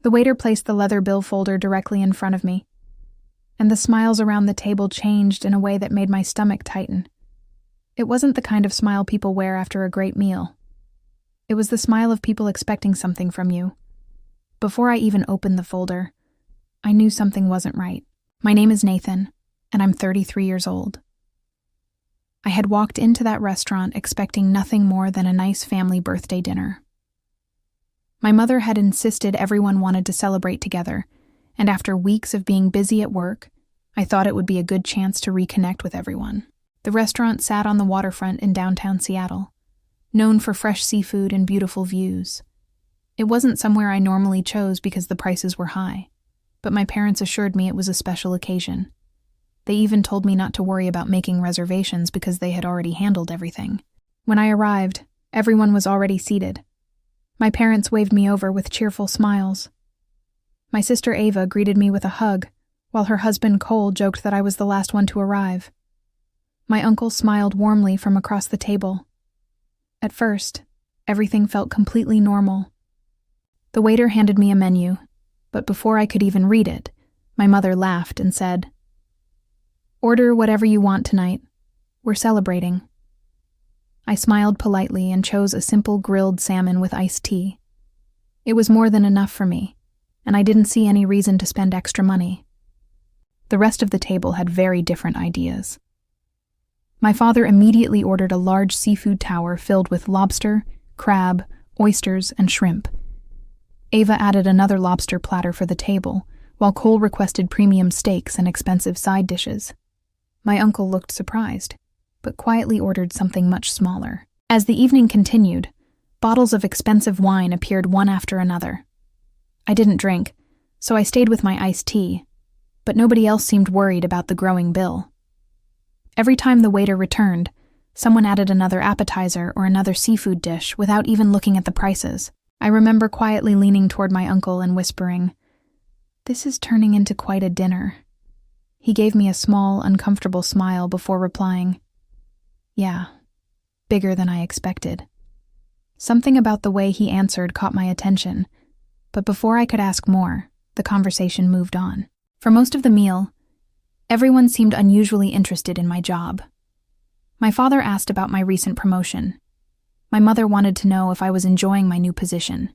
The waiter placed the leather bill folder directly in front of me, and the smiles around the table changed in a way that made my stomach tighten. It wasn't the kind of smile people wear after a great meal. It was the smile of people expecting something from you. Before I even opened the folder, I knew something wasn't right. My name is Nathan, and I'm 33 years old. I had walked into that restaurant expecting nothing more than a nice family birthday dinner. My mother had insisted everyone wanted to celebrate together, and after weeks of being busy at work, I thought it would be a good chance to reconnect with everyone. The restaurant sat on the waterfront in downtown Seattle, known for fresh seafood and beautiful views. It wasn't somewhere I normally chose because the prices were high, but my parents assured me it was a special occasion. They even told me not to worry about making reservations because they had already handled everything. When I arrived, everyone was already seated. My parents waved me over with cheerful smiles. My sister Ava greeted me with a hug, while her husband Cole joked that I was the last one to arrive. My uncle smiled warmly from across the table. At first, everything felt completely normal. The waiter handed me a menu, but before I could even read it, my mother laughed and said, "Order whatever you want tonight. We're celebrating." I smiled politely and chose a simple grilled salmon with iced tea. It was more than enough for me, and I didn't see any reason to spend extra money. The rest of the table had very different ideas. My father immediately ordered a large seafood tower filled with lobster, crab, oysters, and shrimp. Ava added another lobster platter for the table, while Cole requested premium steaks and expensive side dishes. My uncle looked surprised, but quietly ordered something much smaller. As the evening continued, bottles of expensive wine appeared one after another. I didn't drink, so I stayed with my iced tea, but nobody else seemed worried about the growing bill. Every time the waiter returned, someone added another appetizer or another seafood dish without even looking at the prices. I remember quietly leaning toward my uncle and whispering, "This is turning into quite a dinner." He gave me a small, uncomfortable smile before replying, "Yeah, bigger than I expected." Something about the way he answered caught my attention, but before I could ask more, the conversation moved on. For most of the meal, everyone seemed unusually interested in my job. My father asked about my recent promotion. My mother wanted to know if I was enjoying my new position.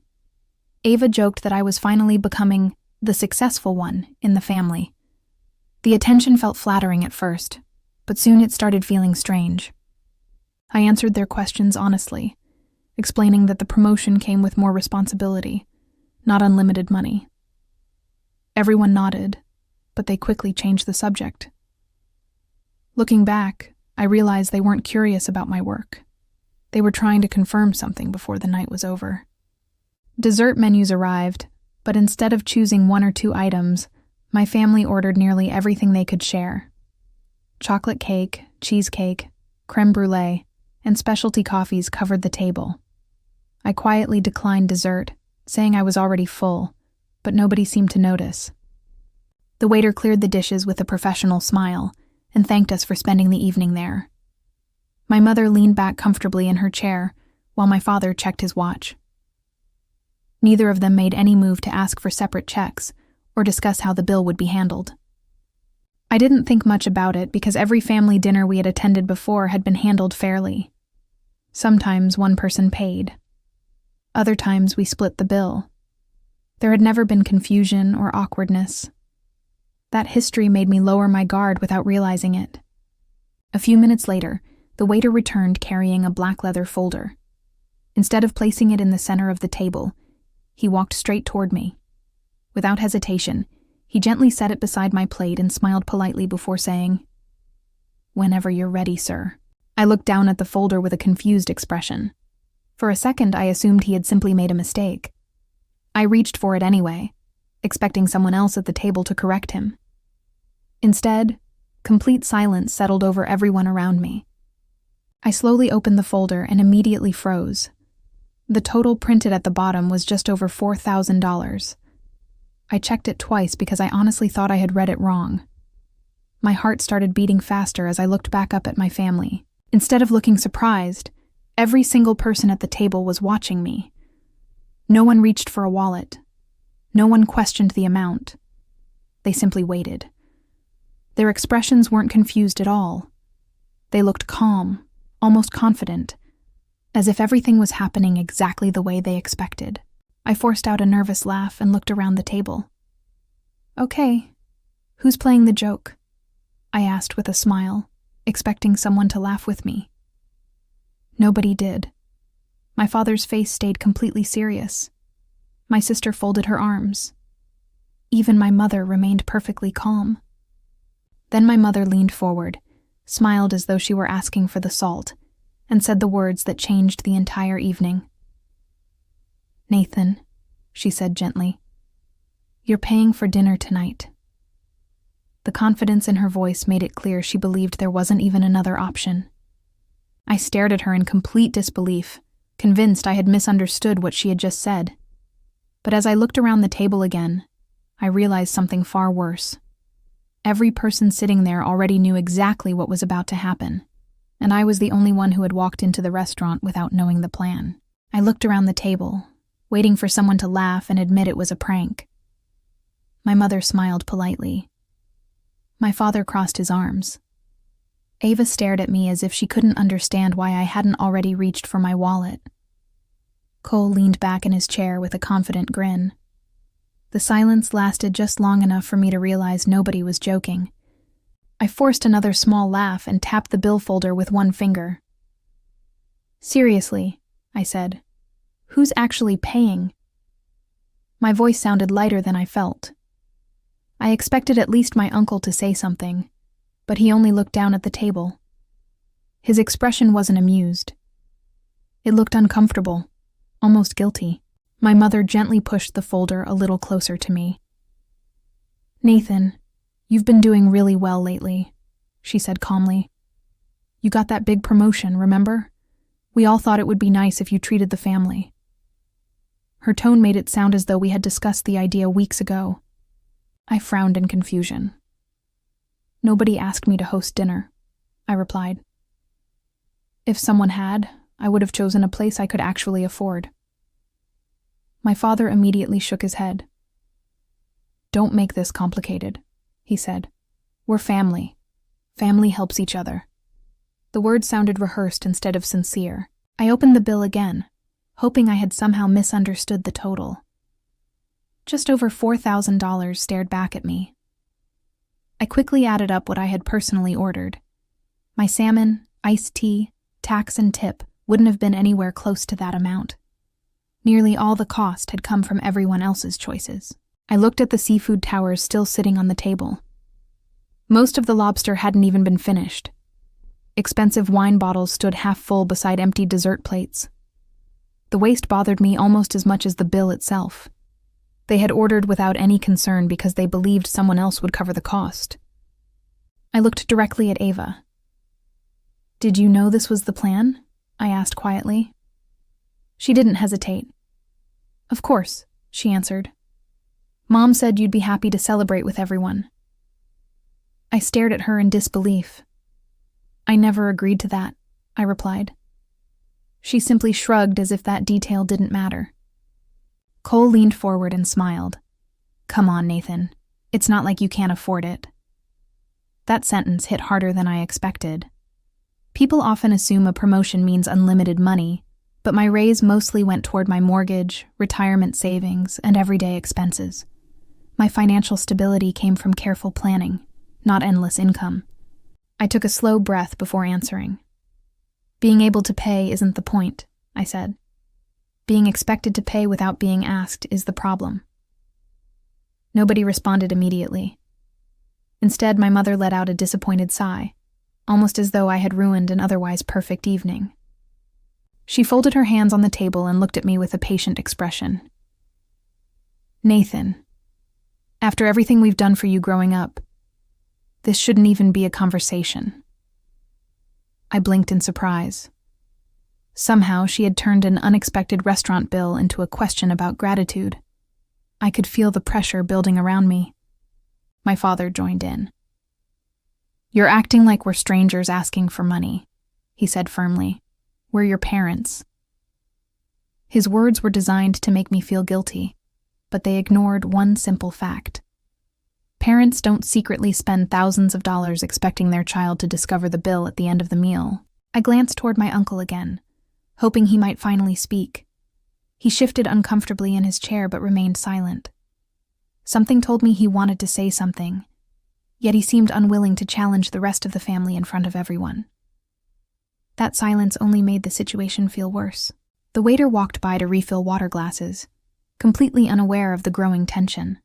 Ava joked that I was finally becoming the successful one in the family. The attention felt flattering at first, but soon it started feeling strange. I answered their questions honestly, explaining that the promotion came with more responsibility, not unlimited money. Everyone nodded, but they quickly changed the subject. Looking back, I realized they weren't curious about my work. They were trying to confirm something before the night was over. Dessert menus arrived, but instead of choosing one or two items, my family ordered nearly everything they could share. Chocolate cake, cheesecake, creme brulee, and specialty coffees covered the table. I quietly declined dessert, saying I was already full, but nobody seemed to notice. The waiter cleared the dishes with a professional smile and thanked us for spending the evening there. My mother leaned back comfortably in her chair, while my father checked his watch. Neither of them made any move to ask for separate checks or discuss how the bill would be handled. I didn't think much about it because every family dinner we had attended before had been handled fairly. Sometimes one person paid. Other times we split the bill. There had never been confusion or awkwardness. That history made me lower my guard without realizing it. A few minutes later, the waiter returned carrying a black leather folder. Instead of placing it in the center of the table, he walked straight toward me. Without hesitation, he gently set it beside my plate and smiled politely before saying, "Whenever you're ready, sir." I looked down at the folder with a confused expression. For a second, I assumed he had simply made a mistake. I reached for it anyway, expecting someone else at the table to correct him. Instead, complete silence settled over everyone around me. I slowly opened the folder and immediately froze. The total printed at the bottom was just over $4,000. I checked it twice because I honestly thought I had read it wrong. My heart started beating faster as I looked back up at my family. Instead of looking surprised, every single person at the table was watching me. No one reached for a wallet. No one questioned the amount. They simply waited. Their expressions weren't confused at all. They looked calm, almost confident, as if everything was happening exactly the way they expected. I forced out a nervous laugh and looked around the table. "Okay, who's playing the joke?" I asked with a smile, expecting someone to laugh with me. Nobody did. My father's face stayed completely serious. My sister folded her arms. Even my mother remained perfectly calm. Then my mother leaned forward, smiled as though she were asking for the salt, and said the words that changed the entire evening. "Nathan," she said gently, "you're paying for dinner tonight." The confidence in her voice made it clear she believed there wasn't even another option. I stared at her in complete disbelief, convinced I had misunderstood what she had just said. But as I looked around the table again, I realized something far worse. Every person sitting there already knew exactly what was about to happen, and I was the only one who had walked into the restaurant without knowing the plan. I looked around the table, waiting for someone to laugh and admit it was a prank. My mother smiled politely. My father crossed his arms. Ava stared at me as if she couldn't understand why I hadn't already reached for my wallet. Cole leaned back in his chair with a confident grin. The silence lasted just long enough for me to realize nobody was joking. I forced another small laugh and tapped the bill folder with one finger. "Seriously," I said, "who's actually paying?" My voice sounded lighter than I felt. I expected at least my uncle to say something, but he only looked down at the table. His expression wasn't amused. It looked uncomfortable, almost guilty. My mother gently pushed the folder a little closer to me. "Nathan, you've been doing really well lately," she said calmly. "You got that big promotion, remember? We all thought it would be nice if you treated the family." Her tone made it sound as though we had discussed the idea weeks ago. I frowned in confusion. "Nobody asked me to host dinner," I replied. "If someone had, I would have chosen a place I could actually afford." My father immediately shook his head. "Don't make this complicated," he said. "We're family. Family helps each other." The words sounded rehearsed instead of sincere. I opened the bill again, hoping I had somehow misunderstood the total. Just over $4,000 stared back at me. I quickly added up what I had personally ordered. My salmon, iced tea, tax and tip wouldn't have been anywhere close to that amount. Nearly all the cost had come from everyone else's choices. I looked at the seafood towers still sitting on the table. Most of the lobster hadn't even been finished. Expensive wine bottles stood half full beside empty dessert plates. The waste bothered me almost as much as the bill itself. They had ordered without any concern because they believed someone else would cover the cost. I looked directly at Ava. "Did you know this was the plan?" I asked quietly. She didn't hesitate. "Of course," she answered. "Mom said you'd be happy to celebrate with everyone." I stared at her in disbelief. "I never agreed to that," I replied. She simply shrugged as if that detail didn't matter. Cole leaned forward and smiled. "Come on, Nathan. It's not like you can't afford it." That sentence hit harder than I expected. People often assume a promotion means unlimited money, but my raise mostly went toward my mortgage, retirement savings, and everyday expenses. My financial stability came from careful planning, not endless income. I took a slow breath before answering. "Being able to pay isn't the point," I said. "Being expected to pay without being asked is the problem." Nobody responded immediately. Instead, my mother let out a disappointed sigh, almost as though I had ruined an otherwise perfect evening. She folded her hands on the table and looked at me with a patient expression. "Nathan, after everything we've done for you growing up, this shouldn't even be a conversation." I blinked in surprise. Somehow she had turned an unexpected restaurant bill into a question about gratitude. I could feel the pressure building around me. My father joined in. "You're acting like we're strangers asking for money," he said firmly. "We're your parents." His words were designed to make me feel guilty. but they ignored one simple fact. Parents don't secretly spend thousands of dollars expecting their child to discover the bill at the end of the meal. I glanced toward my uncle again, hoping he might finally speak. He shifted uncomfortably in his chair but remained silent. Something told me he wanted to say something, yet he seemed unwilling to challenge the rest of the family in front of everyone. That silence only made the situation feel worse. The waiter walked by to refill water glasses, completely unaware of the growing tension.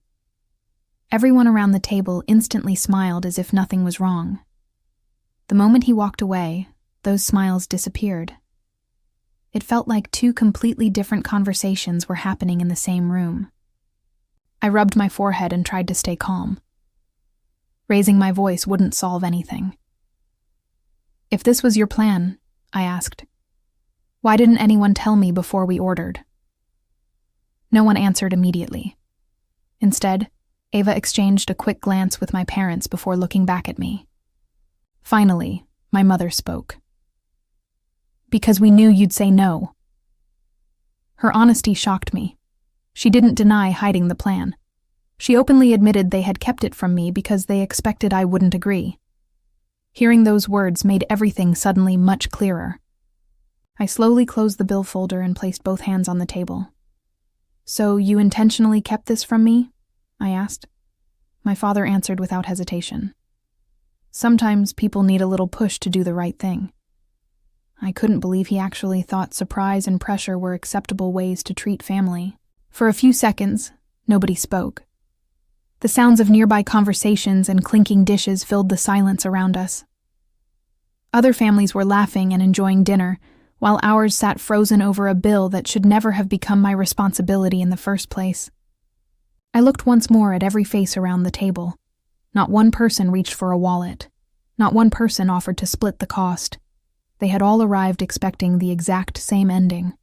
Everyone around the table instantly smiled as if nothing was wrong. The moment he walked away, those smiles disappeared. It felt like two completely different conversations were happening in the same room. I rubbed my forehead and tried to stay calm. Raising my voice wouldn't solve anything. "If this was your plan," I asked, "why didn't anyone tell me before we ordered?" No one answered immediately. Instead, Ava exchanged a quick glance with my parents before looking back at me. Finally, my mother spoke. "Because we knew you'd say no." Her honesty shocked me. She didn't deny hiding the plan. She openly admitted they had kept it from me because they expected I wouldn't agree. Hearing those words made everything suddenly much clearer. I slowly closed the bill folder and placed both hands on the table. "So you intentionally kept this from me?" I asked. My father answered without hesitation. "Sometimes people need a little push to do the right thing." I couldn't believe he actually thought surprise and pressure were acceptable ways to treat family. For a few seconds, nobody spoke. The sounds of nearby conversations and clinking dishes filled the silence around us. Other families were laughing and enjoying dinner, while ours sat frozen over a bill that should never have become my responsibility in the first place. I looked once more at every face around the table. Not one person reached for a wallet. Not one person offered to split the cost. They had all arrived expecting the exact same ending.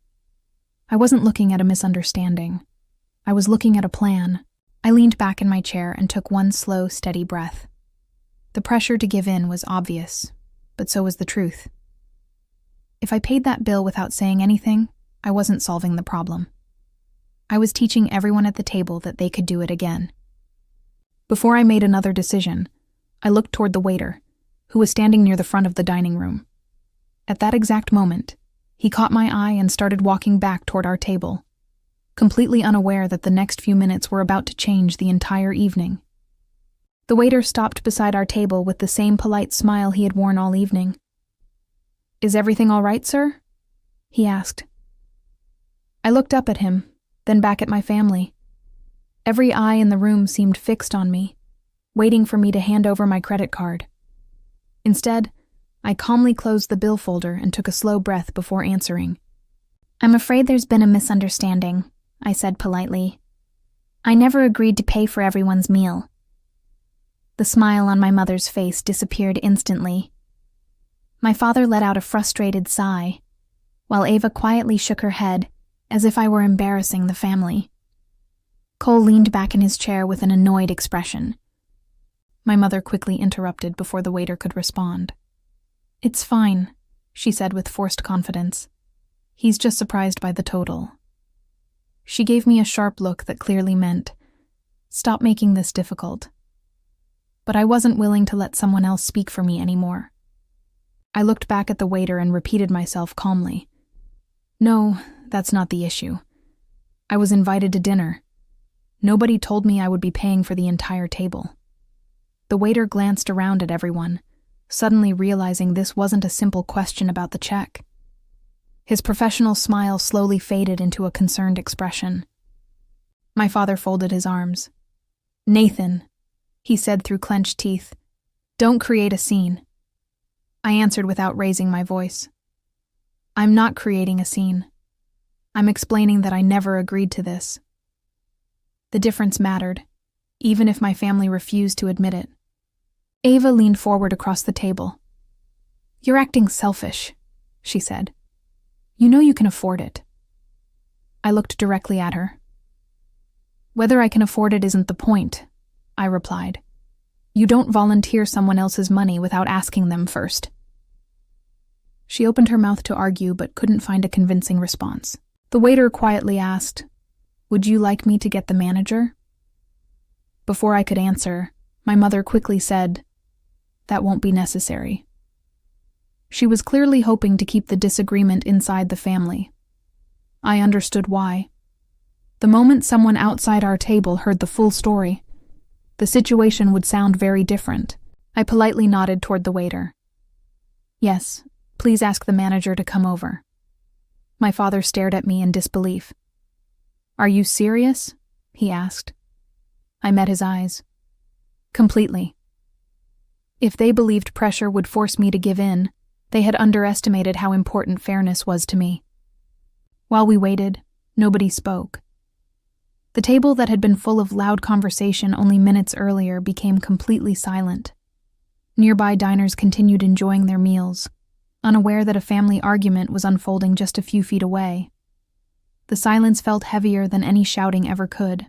I wasn't looking at a misunderstanding. I was looking at a plan. I leaned back in my chair and took one slow, steady breath. The pressure to give in was obvious, but so was the truth. If I paid that bill without saying anything, I wasn't solving the problem. I was teaching everyone at the table that they could do it again. Before I made another decision, I looked toward the waiter, who was standing near the front of the dining room. At that exact moment, he caught my eye and started walking back toward our table, completely unaware that the next few minutes were about to change the entire evening. The waiter stopped beside our table with the same polite smile he had worn all evening. "Is everything all right, sir?" he asked. I looked up at him, then back at my family. Every eye in the room seemed fixed on me, waiting for me to hand over my credit card. Instead, I calmly closed the bill folder and took a slow breath before answering. "I'm afraid there's been a misunderstanding," I said politely. "I never agreed to pay for everyone's meal." The smile on my mother's face disappeared instantly. My father let out a frustrated sigh, while Ava quietly shook her head, as if I were embarrassing the family. Cole leaned back in his chair with an annoyed expression. My mother quickly interrupted before the waiter could respond. "It's fine," she said with forced confidence. "He's just surprised by the total." She gave me a sharp look that clearly meant, "Stop making this difficult." But I wasn't willing to let someone else speak for me anymore. I looked back at the waiter and repeated myself calmly. "No, that's not the issue. I was invited to dinner. Nobody told me I would be paying for the entire table." The waiter glanced around at everyone, suddenly realizing this wasn't a simple question about the check. His professional smile slowly faded into a concerned expression. My father folded his arms. "Nathan," he said through clenched teeth, "don't create a scene." I answered without raising my voice. "I'm not creating a scene. I'm explaining that I never agreed to this." The difference mattered, even if my family refused to admit it. Ava leaned forward across the table. "You're acting selfish," she said. "You know you can afford it." I looked directly at her. "Whether I can afford it isn't the point," I replied. "You don't volunteer someone else's money without asking them first." She opened her mouth to argue but couldn't find a convincing response. The waiter quietly asked, Would you like me to get the manager? Before I could answer, my mother quickly said, "That won't be necessary." She was clearly hoping to keep the disagreement inside the family. I understood why. The moment someone outside our table heard the full story, the situation would sound very different. I politely nodded toward the waiter. "Yes, please ask the manager to come over." My father stared at me in disbelief. "Are you serious?" he asked. I met his eyes. Completely. If they believed pressure would force me to give in, they had underestimated how important fairness was to me. While we waited, nobody spoke. The table that had been full of loud conversation only minutes earlier became completely silent. Nearby diners continued enjoying their meals, unaware that a family argument was unfolding just a few feet away. The silence felt heavier than any shouting ever could.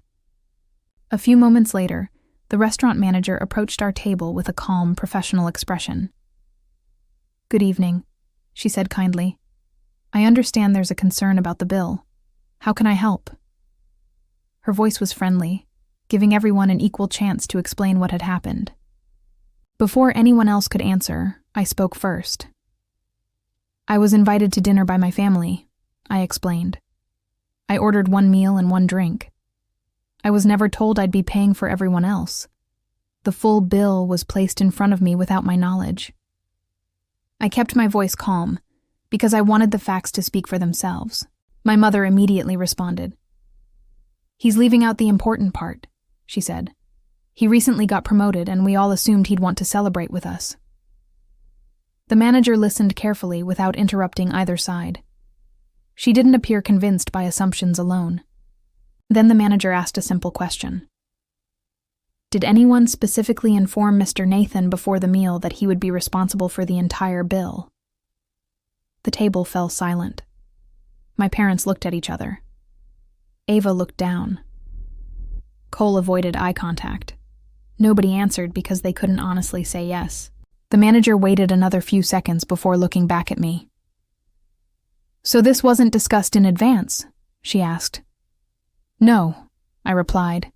A few moments later, the restaurant manager approached our table with a calm, professional expression. "Good evening," she said kindly. "I understand there's a concern about the bill. How can I help?" Her voice was friendly, giving everyone an equal chance to explain what had happened. Before anyone else could answer, I spoke first. "I was invited to dinner by my family," I explained. "I ordered one meal and one drink. I was never told I'd be paying for everyone else. The full bill was placed in front of me without my knowledge." I kept my voice calm, because I wanted the facts to speak for themselves. My mother immediately responded. "He's leaving out the important part," she said. "He recently got promoted, and we all assumed he'd want to celebrate with us." The manager listened carefully without interrupting either side. She didn't appear convinced by assumptions alone. Then the manager asked a simple question. "Did anyone specifically inform Mr. Nathan before the meal that he would be responsible for the entire bill?" The table fell silent. My parents looked at each other. Ava looked down. Cole avoided eye contact. Nobody answered because they couldn't honestly say yes. The manager waited another few seconds before looking back at me. "So this wasn't discussed in advance?" she asked. "No," I replied.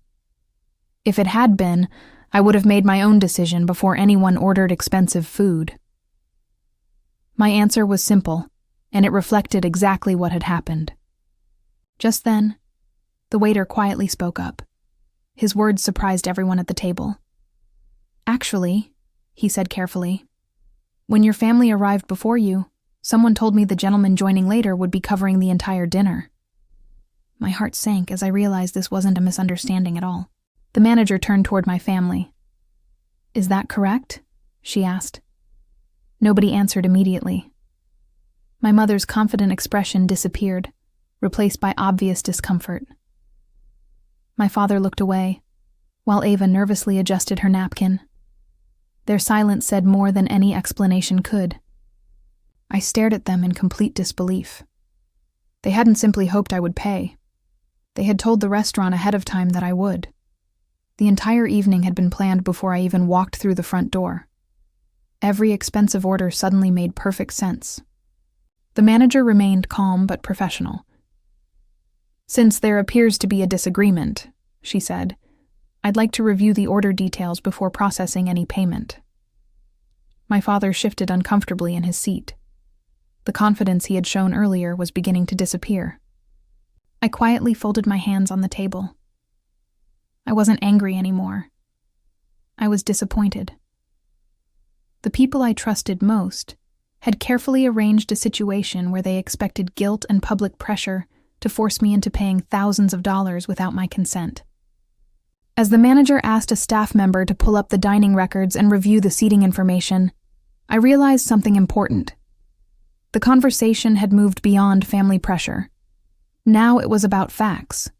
"If it had been, I would have made my own decision before anyone ordered expensive food." My answer was simple, and it reflected exactly what had happened. Just then, the waiter quietly spoke up. His words surprised everyone at the table. "Actually," he said carefully, "when your family arrived before you, someone told me the gentleman joining later would be covering the entire dinner." My heart sank as I realized this wasn't a misunderstanding at all. The manager turned toward my family. "Is that correct?" she asked. Nobody answered immediately. My mother's confident expression disappeared, replaced by obvious discomfort. My father looked away, while Ava nervously adjusted her napkin. Their silence said more than any explanation could. I stared at them in complete disbelief. They hadn't simply hoped I would pay. They had told the restaurant ahead of time that I would. The entire evening had been planned before I even walked through the front door. Every expensive order suddenly made perfect sense. The manager remained calm but professional. "Since there appears to be a disagreement," she said, "I'd like to review the order details before processing any payment." My father shifted uncomfortably in his seat. The confidence he had shown earlier was beginning to disappear. I quietly folded my hands on the table. I wasn't angry anymore. I was disappointed. The people I trusted most had carefully arranged a situation where they expected guilt and public pressure to force me into paying thousands of dollars without my consent. As the manager asked a staff member to pull up the dining records and review the seating information, I realized something important. The conversation had moved beyond family pressure. Now it was about facts,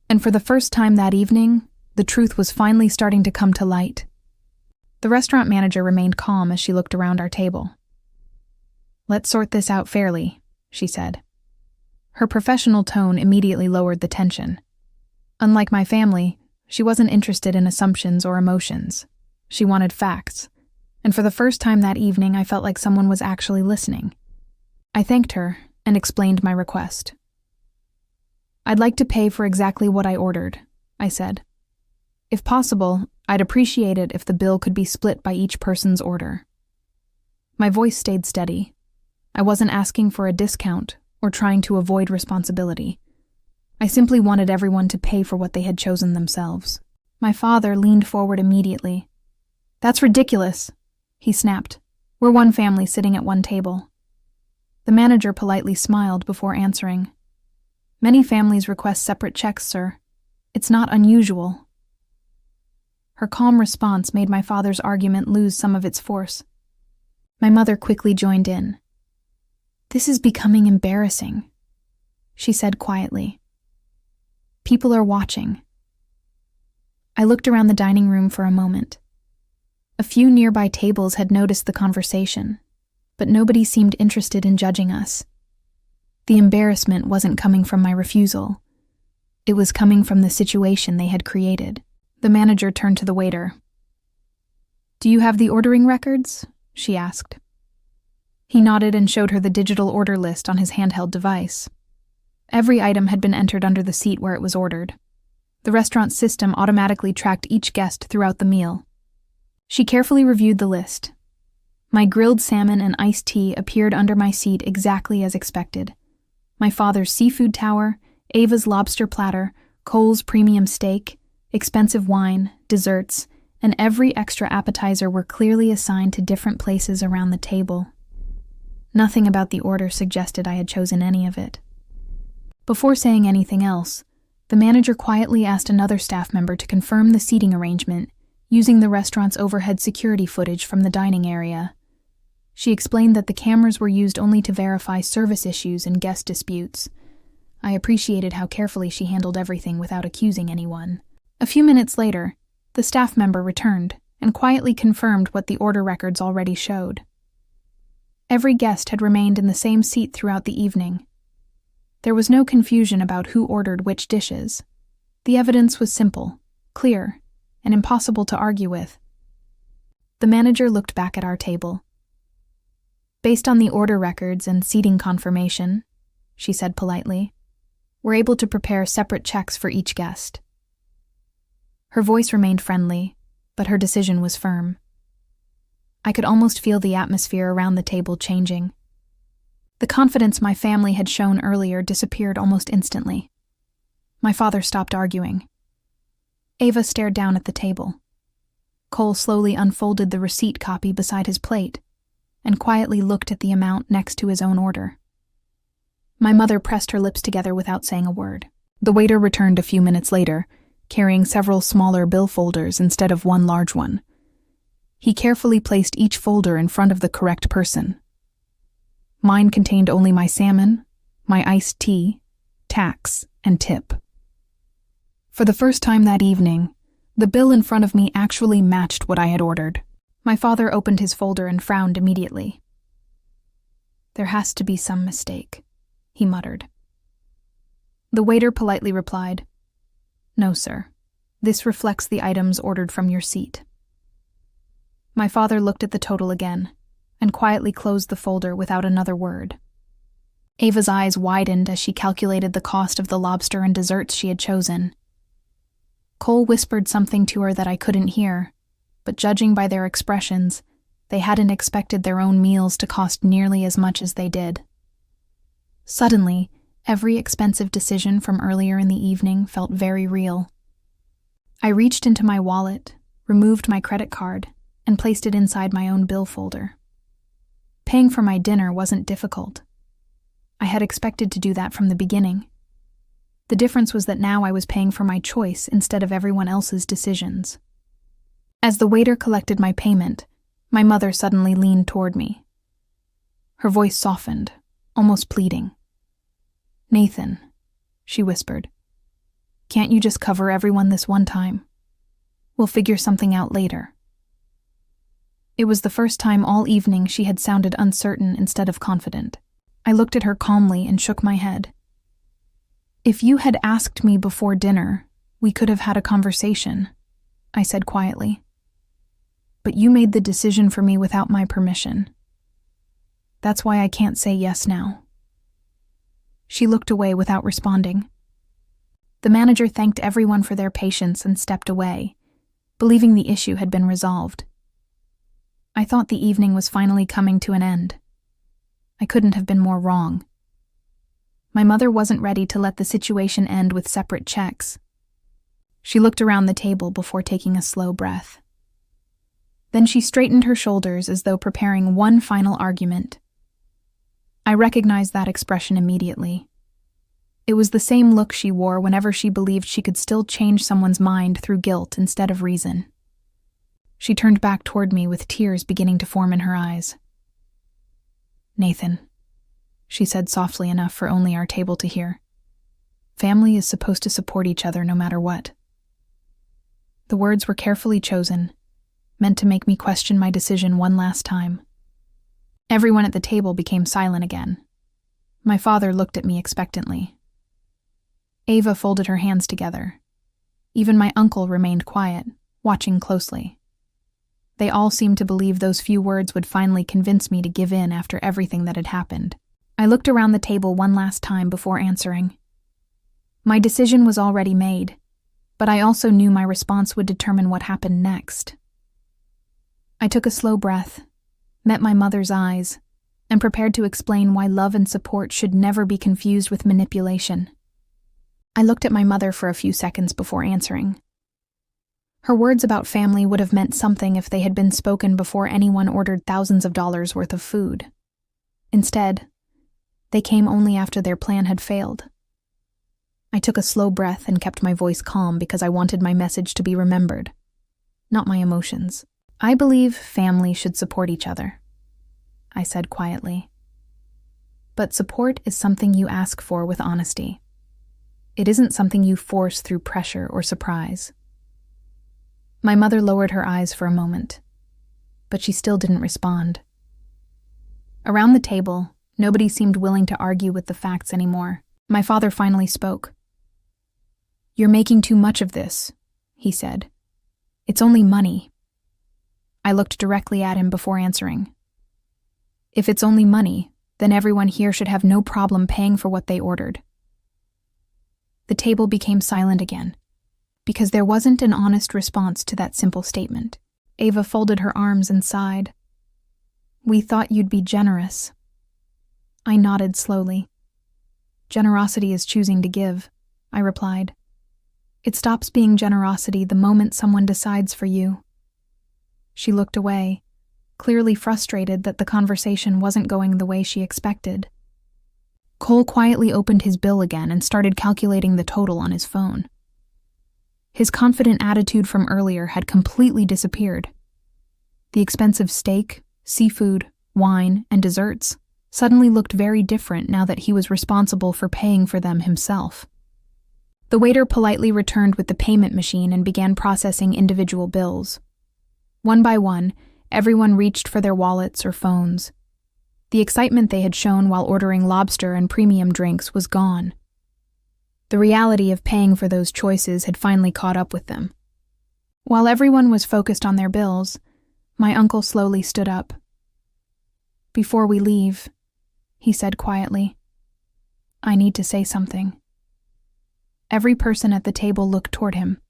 and for the first time that evening, the truth was finally starting to come to light. The restaurant manager remained calm as she looked around our table. "Let's sort this out fairly," she said. Her professional tone immediately lowered the tension. Unlike my family, she wasn't interested in assumptions or emotions. She wanted facts, and for the first time that evening I felt like someone was actually listening. I thanked her and explained my request. "I'd like to pay for exactly what I ordered," I said. "If possible, I'd appreciate it if the bill could be split by each person's order." My voice stayed steady. I wasn't asking for a discount or trying to avoid responsibility. I simply wanted everyone to pay for what they had chosen themselves. My father leaned forward immediately. "That's ridiculous," he snapped. "We're one family sitting at one table." The manager politely smiled before answering. "Many families request separate checks, sir. It's not unusual." Her calm response made my father's argument lose some of its force. My mother quickly joined in. "This is becoming embarrassing," she said quietly. "People are watching." I looked around the dining room for a moment. A few nearby tables had noticed the conversation, but nobody seemed interested in judging us. The embarrassment wasn't coming from my refusal. It was coming from the situation they had created. The manager turned to the waiter. "Do you have the ordering records?" she asked. He nodded and showed her the digital order list on his handheld device. Every item had been entered under the seat where it was ordered. The restaurant system automatically tracked each guest throughout the meal. She carefully reviewed the list. My grilled salmon and iced tea appeared under my seat exactly as expected. My father's seafood tower, Ava's lobster platter, Cole's premium steak, expensive wine, desserts, and every extra appetizer were clearly assigned to different places around the table. Nothing about the order suggested I had chosen any of it. Before saying anything else, the manager quietly asked another staff member to confirm the seating arrangement using the restaurant's overhead security footage from the dining area. She explained that the cameras were used only to verify service issues and guest disputes. I appreciated how carefully she handled everything without accusing anyone. A few minutes later, the staff member returned and quietly confirmed what the order records already showed. Every guest had remained in the same seat throughout the evening. There was no confusion about who ordered which dishes. The evidence was simple, clear, and impossible to argue with. The manager looked back at our table. "Based on the order records and seating confirmation," she said politely, "we're able to prepare separate checks for each guest." Her voice remained friendly, but her decision was firm. I could almost feel the atmosphere around the table changing. The confidence my family had shown earlier disappeared almost instantly. My father stopped arguing. Ava stared down at the table. Cole slowly unfolded the receipt copy beside his plate and quietly looked at the amount next to his own order. My mother pressed her lips together without saying a word. The waiter returned a few minutes later, carrying several smaller bill folders instead of one large one. He carefully placed each folder in front of the correct person. Mine contained only my salmon, my iced tea, tax, and tip. For the first time that evening, the bill in front of me actually matched what I had ordered. My father opened his folder and frowned immediately. "There has to be some mistake," he muttered. The waiter politely replied, "No, sir. This reflects the items ordered from your seat." My father looked at the total again and quietly closed the folder without another word. Ava's eyes widened as she calculated the cost of the lobster and desserts she had chosen. Cole whispered something to her that I couldn't hear, but judging by their expressions, they hadn't expected their own meals to cost nearly as much as they did. Suddenly, every expensive decision from earlier in the evening felt very real. I reached into my wallet, removed my credit card, and placed it inside my own bill folder. Paying for my dinner wasn't difficult. I had expected to do that from the beginning. The difference was that now I was paying for my choice instead of everyone else's decisions. As the waiter collected my payment, my mother suddenly leaned toward me. Her voice softened, almost pleading. "Nathan," she whispered, "can't you just cover everyone this one time? We'll figure something out later." It was the first time all evening she had sounded uncertain instead of confident. I looked at her calmly and shook my head. "If you had asked me before dinner, we could have had a conversation," I said quietly. "But you made the decision for me without my permission. That's why I can't say yes now." She looked away without responding. The manager thanked everyone for their patience and stepped away, believing the issue had been resolved. I thought the evening was finally coming to an end. I couldn't have been more wrong. My mother wasn't ready to let the situation end with separate checks. She looked around the table before taking a slow breath. Then she straightened her shoulders as though preparing one final argument. I recognized that expression immediately. It was the same look she wore whenever she believed she could still change someone's mind through guilt instead of reason. She turned back toward me with tears beginning to form in her eyes. "Nathan," she said softly enough for only our table to hear. "Family is supposed to support each other no matter what." The words were carefully chosen, meant to make me question my decision one last time. Everyone at the table became silent again. My father looked at me expectantly. Ava folded her hands together. Even my uncle remained quiet, watching closely. They all seemed to believe those few words would finally convince me to give in after everything that had happened. I looked around the table one last time before answering. My decision was already made, but I also knew my response would determine what happened next. I took a slow breath, met my mother's eyes, and prepared to explain why love and support should never be confused with manipulation. I looked at my mother for a few seconds before answering. Her words about family would have meant something if they had been spoken before anyone ordered thousands of dollars worth of food. Instead, they came only after their plan had failed. I took a slow breath and kept my voice calm because I wanted my message to be remembered, not my emotions. "I believe family should support each other," I said quietly. "But support is something you ask for with honesty. It isn't something you force through pressure or surprise." My mother lowered her eyes for a moment, but she still didn't respond. Around the table, nobody seemed willing to argue with the facts anymore. My father finally spoke. "You're making too much of this," he said. "It's only money." I looked directly at him before answering. "If it's only money, then everyone here should have no problem paying for what they ordered." The table became silent again, because there wasn't an honest response to that simple statement. Ava folded her arms and sighed. "We thought you'd be generous." I nodded slowly. "Generosity is choosing to give," I replied. "It stops being generosity the moment someone decides for you." She looked away, clearly frustrated that the conversation wasn't going the way she expected. Cole quietly opened his bill again and started calculating the total on his phone. His confident attitude from earlier had completely disappeared. The expensive steak, seafood, wine, and desserts suddenly looked very different now that he was responsible for paying for them himself. The waiter politely returned with the payment machine and began processing individual bills. One by one, everyone reached for their wallets or phones. The excitement they had shown while ordering lobster and premium drinks was gone. The reality of paying for those choices had finally caught up with them. While everyone was focused on their bills, my uncle slowly stood up. "Before we leave," he said quietly, "I need to say something." Every person at the table looked toward him.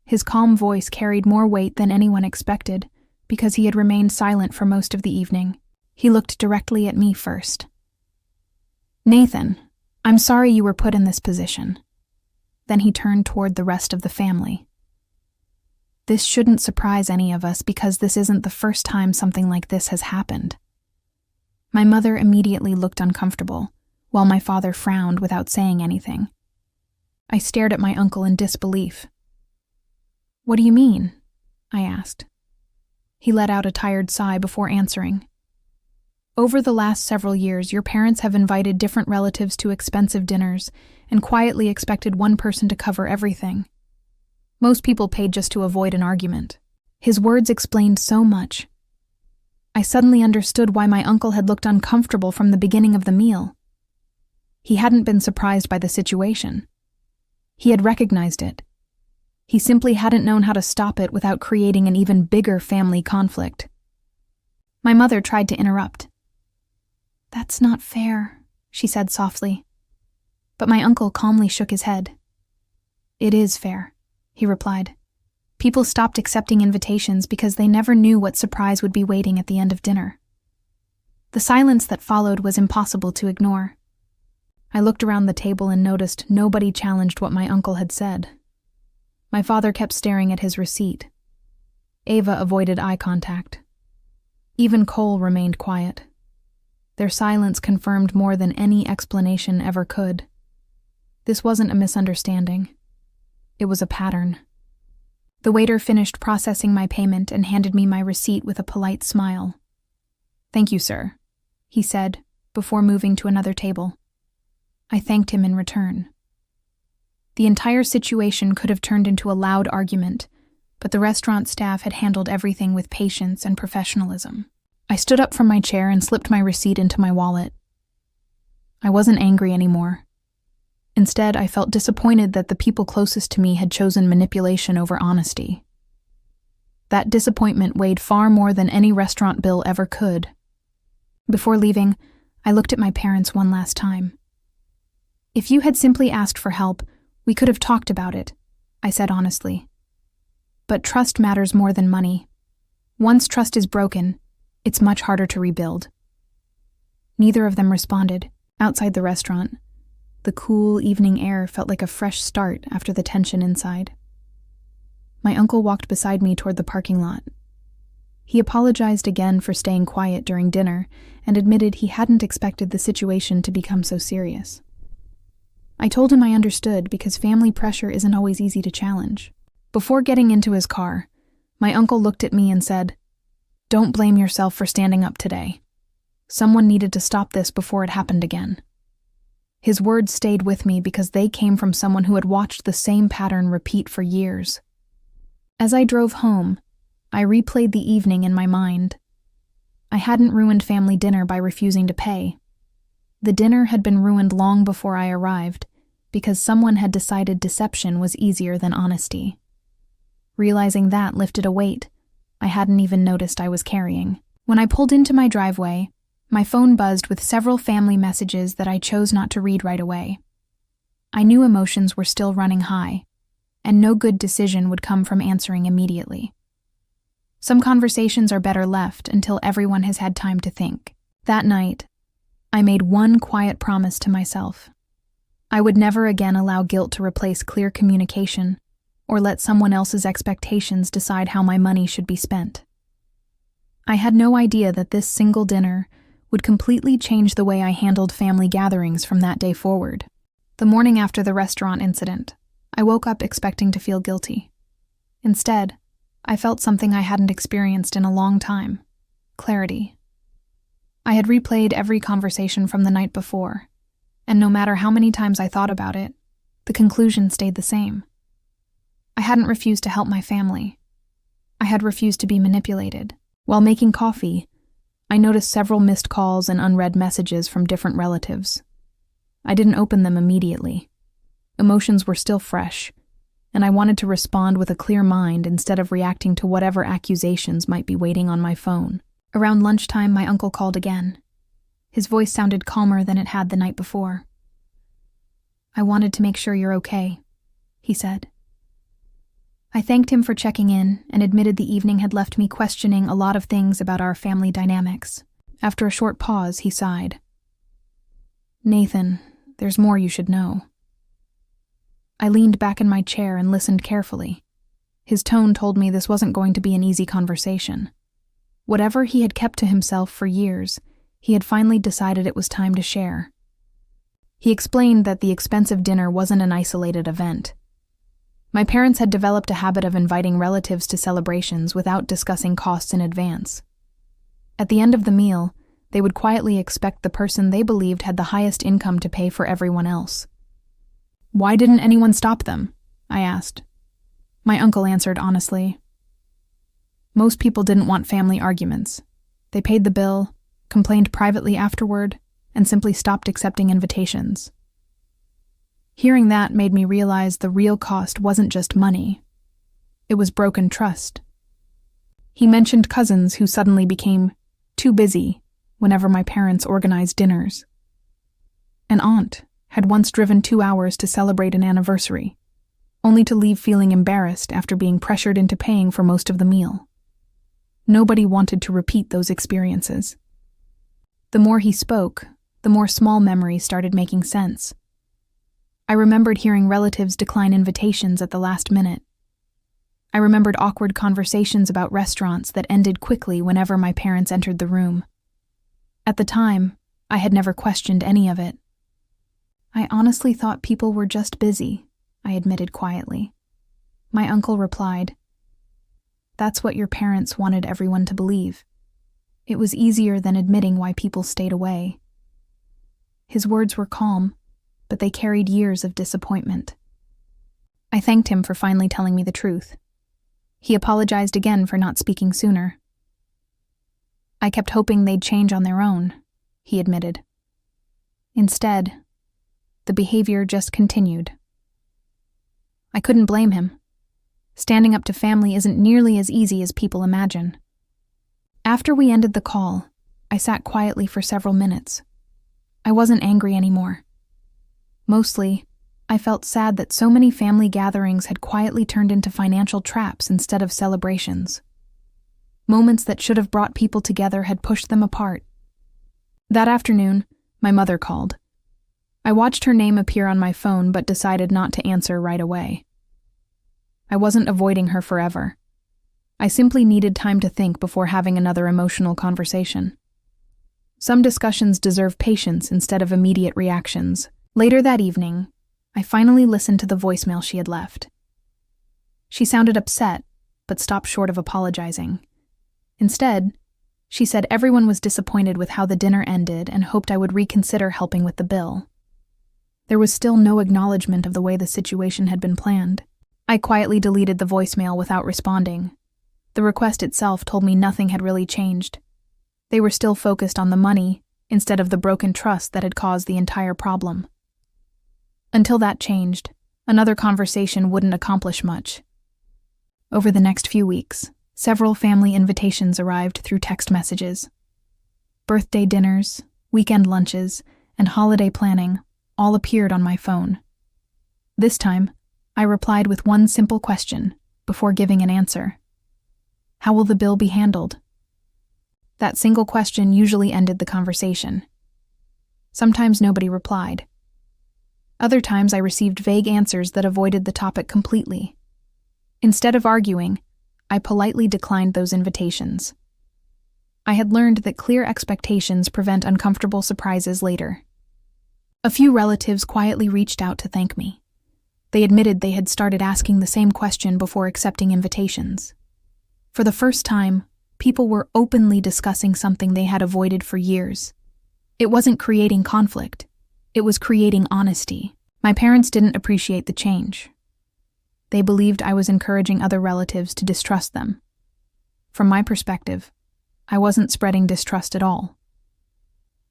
His calm voice carried more weight than anyone expected, because he had remained silent for most of the evening. He looked directly at me first. "Nathan, I'm sorry you were put in this position." Then he turned toward the rest of the family. "This shouldn't surprise any of us because this isn't the first time something like this has happened." My mother immediately looked uncomfortable, while my father frowned without saying anything. I stared at my uncle in disbelief. "What do you mean?" I asked. He let out a tired sigh before answering. "Over the last several years, your parents have invited different relatives to expensive dinners and quietly expected one person to cover everything. Most people paid just to avoid an argument." His words explained so much. I suddenly understood why my uncle had looked uncomfortable from the beginning of the meal. He hadn't been surprised by the situation. He had recognized it. He simply hadn't known how to stop it without creating an even bigger family conflict. My mother tried to interrupt. "That's not fair," she said softly. But my uncle calmly shook his head. "It is fair," he replied. "People stopped accepting invitations because they never knew what surprise would be waiting at the end of dinner." The silence that followed was impossible to ignore. I looked around the table and noticed nobody challenged what my uncle had said. My father kept staring at his receipt. Ava avoided eye contact. Even Cole remained quiet. Their silence confirmed more than any explanation ever could. This wasn't a misunderstanding. It was a pattern. The waiter finished processing my payment and handed me my receipt with a polite smile. "Thank you, sir," he said, before moving to another table. I thanked him in return. The entire situation could have turned into a loud argument, but the restaurant staff had handled everything with patience and professionalism. I stood up from my chair and slipped my receipt into my wallet. I wasn't angry anymore. Instead, I felt disappointed that the people closest to me had chosen manipulation over honesty. That disappointment weighed far more than any restaurant bill ever could. Before leaving, I looked at my parents one last time. "If you had simply asked for help, we could have talked about it," I said honestly. "But trust matters more than money. Once trust is broken, it's much harder to rebuild." Neither of them responded. Outside the restaurant, the cool evening air felt like a fresh start after the tension inside. My uncle walked beside me toward the parking lot. He apologized again for staying quiet during dinner and admitted he hadn't expected the situation to become so serious. I told him I understood because family pressure isn't always easy to challenge. Before getting into his car, my uncle looked at me and said, "Don't blame yourself for standing up today. Someone needed to stop this before it happened again." His words stayed with me because they came from someone who had watched the same pattern repeat for years. As I drove home, I replayed the evening in my mind. I hadn't ruined family dinner by refusing to pay. The dinner had been ruined long before I arrived, because someone had decided deception was easier than honesty. Realizing that lifted a weight I hadn't even noticed I was carrying. When I pulled into my driveway, my phone buzzed with several family messages that I chose not to read right away. I knew emotions were still running high, and no good decision would come from answering immediately. Some conversations are better left until everyone has had time to think. That night, I made one quiet promise to myself. I would never again allow guilt to replace clear communication or let someone else's expectations decide how my money should be spent. I had no idea that this single dinner would completely change the way I handled family gatherings from that day forward. The morning after the restaurant incident, I woke up expecting to feel guilty. Instead, I felt something I hadn't experienced in a long time: clarity. I had replayed every conversation from the night before, and no matter how many times I thought about it, the conclusion stayed the same. I hadn't refused to help my family. I had refused to be manipulated. While making coffee, I noticed several missed calls and unread messages from different relatives. I didn't open them immediately. Emotions were still fresh, and I wanted to respond with a clear mind instead of reacting to whatever accusations might be waiting on my phone. Around lunchtime, my uncle called again. His voice sounded calmer than it had the night before. "I wanted to make sure you're okay," he said. I thanked him for checking in and admitted the evening had left me questioning a lot of things about our family dynamics. After a short pause, he sighed. "Nathan, there's more you should know." I leaned back in my chair and listened carefully. His tone told me this wasn't going to be an easy conversation. Whatever he had kept to himself for years, he had finally decided it was time to share. He explained that the expensive dinner wasn't an isolated event. My parents had developed a habit of inviting relatives to celebrations without discussing costs in advance. At the end of the meal, they would quietly expect the person they believed had the highest income to pay for everyone else. "Why didn't anyone stop them?" I asked. My uncle answered honestly. "Most people didn't want family arguments. They paid the bill, complained privately afterward, and simply stopped accepting invitations." Hearing that made me realize the real cost wasn't just money. It was broken trust. He mentioned cousins who suddenly became too busy whenever my parents organized dinners. An aunt had once driven 2 hours to celebrate an anniversary. only to leave feeling embarrassed after being pressured into paying for most of the meal. Nobody wanted to repeat those experiences. The more he spoke, the more small memories started making sense. I remembered hearing relatives decline invitations at the last minute. I remembered awkward conversations about restaurants that ended quickly whenever my parents entered the room. At the time, I had never questioned any of it. I honestly thought people were just busy, I admitted quietly. My uncle replied, "That's what your parents wanted everyone to believe." It was easier than admitting why people stayed away. His words were calm, but they carried years of disappointment. I thanked him for finally telling me the truth. He apologized again for not speaking sooner. I kept hoping they'd change on their own, he admitted. Instead, the behavior just continued. I couldn't blame him. Standing up to family isn't nearly as easy as people imagine. After we ended the call, I sat quietly for several minutes. I wasn't angry anymore. Mostly, I felt sad that so many family gatherings had quietly turned into financial traps instead of celebrations. Moments that should have brought people together had pushed them apart. That afternoon, my mother called. I watched her name appear on my phone but decided not to answer right away. I wasn't avoiding her forever. I simply needed time to think before having another emotional conversation. Some discussions deserve patience instead of immediate reactions. Later that evening, I finally listened to the voicemail she had left. She sounded upset, but stopped short of apologizing. Instead, she said everyone was disappointed with how the dinner ended and hoped I would reconsider helping with the bill. There was still no acknowledgement of the way the situation had been planned. I quietly deleted the voicemail without responding. The request itself told me nothing had really changed. They were still focused on the money instead of the broken trust that had caused the entire problem. Until that changed, another conversation wouldn't accomplish much. Over the next few weeks, several family invitations arrived through text messages. Birthday dinners, weekend lunches, and holiday planning all appeared on my phone. This time, I replied with one simple question before giving an answer. How will the bill be handled? That single question usually ended the conversation. Sometimes nobody replied. Other times I received vague answers that avoided the topic completely. Instead of arguing, I politely declined those invitations. I had learned that clear expectations prevent uncomfortable surprises later. A few relatives quietly reached out to thank me. They admitted they had started asking the same question before accepting invitations. For the first time, people were openly discussing something they had avoided for years. It wasn't creating conflict. It was creating honesty. My parents didn't appreciate the change. They believed I was encouraging other relatives to distrust them. From my perspective, I wasn't spreading distrust at all.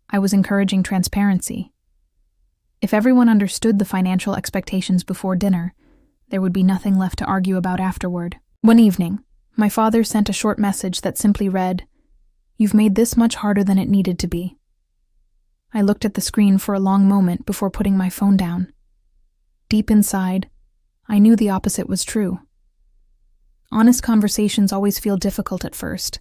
I was encouraging transparency. If everyone understood the financial expectations before dinner, there would be nothing left to argue about afterward. One evening, my father sent a short message that simply read, "You've made this much harder than it needed to be." I looked at the screen for a long moment before putting my phone down. Deep inside, I knew the opposite was true. Honest conversations always feel difficult at first,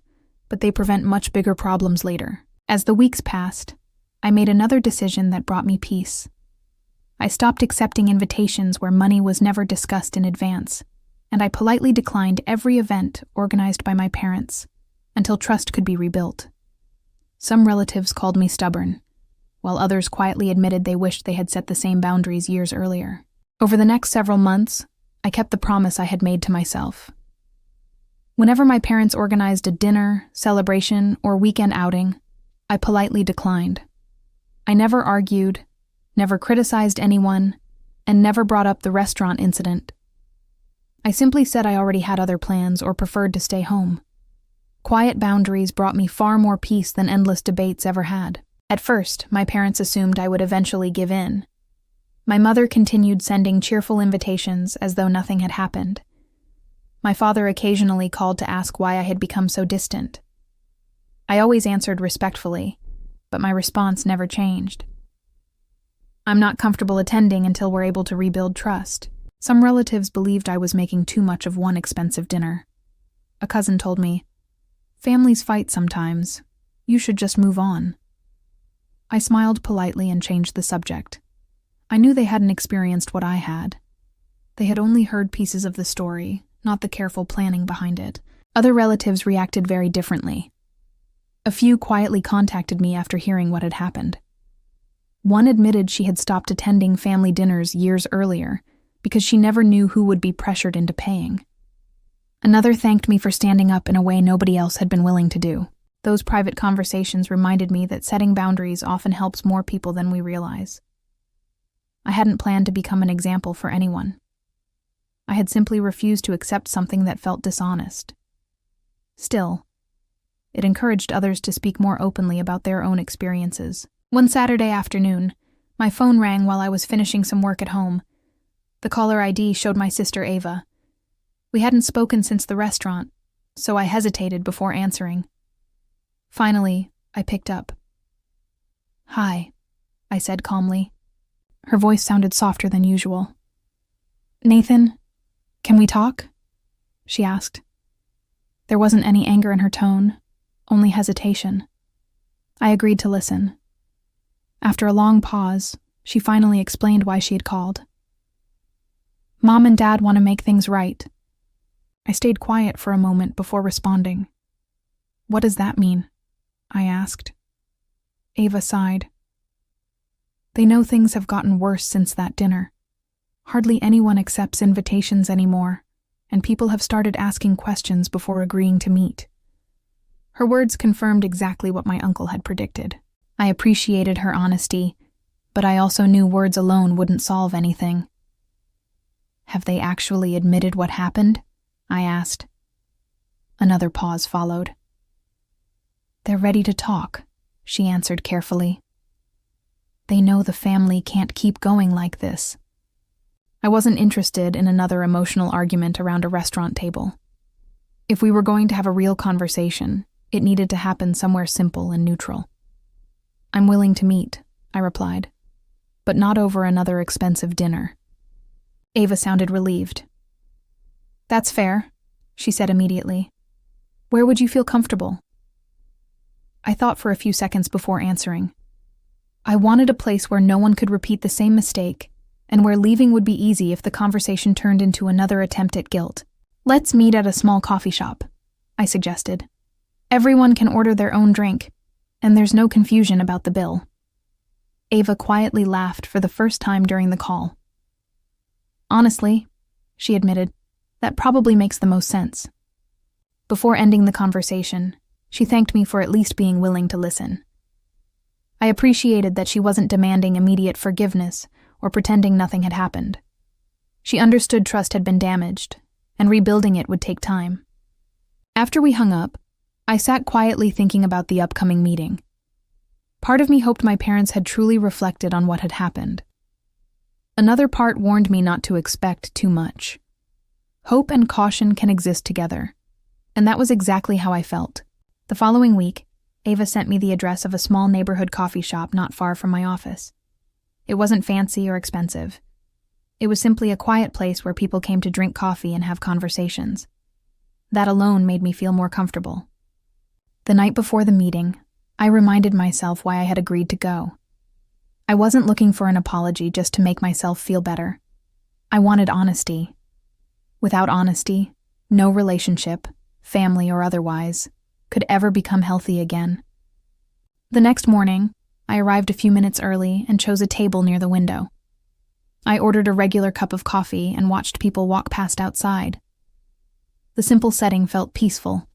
but they prevent much bigger problems later. As the weeks passed, I made another decision that brought me peace. I stopped accepting invitations where money was never discussed in advance, and I politely declined every event organized by my parents until trust could be rebuilt. Some relatives called me stubborn, while others quietly admitted they wished they had set the same boundaries years earlier. Over the next several months, I kept the promise I had made to myself. Whenever my parents organized a dinner, celebration, or weekend outing, I politely declined. I never argued, never criticized anyone, and never brought up the restaurant incident. I simply said I already had other plans or preferred to stay home. Quiet boundaries brought me far more peace than endless debates ever had. At first, my parents assumed I would eventually give in. My mother continued sending cheerful invitations as though nothing had happened. My father occasionally called to ask why I had become so distant. I always answered respectfully, but my response never changed. "I'm not comfortable attending until we're able to rebuild trust." Some relatives believed I was making too much of one expensive dinner. A cousin told me, "Families fight sometimes. You should just move on." I smiled politely and changed the subject. I knew they hadn't experienced what I had. They had only heard pieces of the story, not the careful planning behind it. Other relatives reacted very differently. A few quietly contacted me after hearing what had happened. One admitted she had stopped attending family dinners years earlier because she never knew who would be pressured into paying. Another thanked me for standing up in a way nobody else had been willing to do. Those private conversations reminded me that setting boundaries often helps more people than we realize. I hadn't planned to become an example for anyone. I had simply refused to accept something that felt dishonest. Still, it encouraged others to speak more openly about their own experiences. One Saturday afternoon, my phone rang while I was finishing some work at home. The caller ID showed my sister Ava. We hadn't spoken since the restaurant, so I hesitated before answering. Finally, I picked up. "Hi," I said calmly. Her voice sounded softer than usual. "Nathan, can we talk?" she asked. There wasn't any anger in her tone, only hesitation. I agreed to listen. After a long pause, she finally explained why she had called. "Mom and Dad want to make things right." I stayed quiet for a moment before responding. "What does that mean?" I asked. Ava sighed. "They know things have gotten worse since that dinner. Hardly anyone accepts invitations anymore, and people have started asking questions before agreeing to meet." Her words confirmed exactly what my uncle had predicted. I appreciated her honesty, but I also knew words alone wouldn't solve anything. "Have they actually admitted what happened?" I asked. Another pause followed. "They're ready to talk," she answered carefully. "They know the family can't keep going like this." I wasn't interested in another emotional argument around a restaurant table. If we were going to have a real conversation, it needed to happen somewhere simple and neutral. "I'm willing to meet," I replied, "but not over another expensive dinner." Ava sounded relieved. "That's fair," she said immediately. "Where would you feel comfortable?" I thought for a few seconds before answering. I wanted a place where no one could repeat the same mistake, and where leaving would be easy if the conversation turned into another attempt at guilt. "Let's meet at a small coffee shop," I suggested. "Everyone can order their own drink, and there's no confusion about the bill." Ava quietly laughed for the first time during the call. "Honestly," she admitted, "that probably makes the most sense." Before ending the conversation, she thanked me for at least being willing to listen. I appreciated that she wasn't demanding immediate forgiveness or pretending nothing had happened. She understood trust had been damaged, and rebuilding it would take time. After we hung up, I sat quietly thinking about the upcoming meeting. Part of me hoped my parents had truly reflected on what had happened. Another part warned me not to expect too much. Hope and caution can exist together, and that was exactly how I felt. The following week, Ava sent me the address of a small neighborhood coffee shop not far from my office. It wasn't fancy or expensive. It was simply a quiet place where people came to drink coffee and have conversations. That alone made me feel more comfortable. The night before the meeting, I reminded myself why I had agreed to go. I wasn't looking for an apology just to make myself feel better. I wanted honesty. Without honesty, no relationship, family or otherwise, could ever become healthy again. The next morning, I arrived a few minutes early and chose a table near the window. I ordered a regular cup of coffee and watched people walk past outside. The simple setting felt peaceful,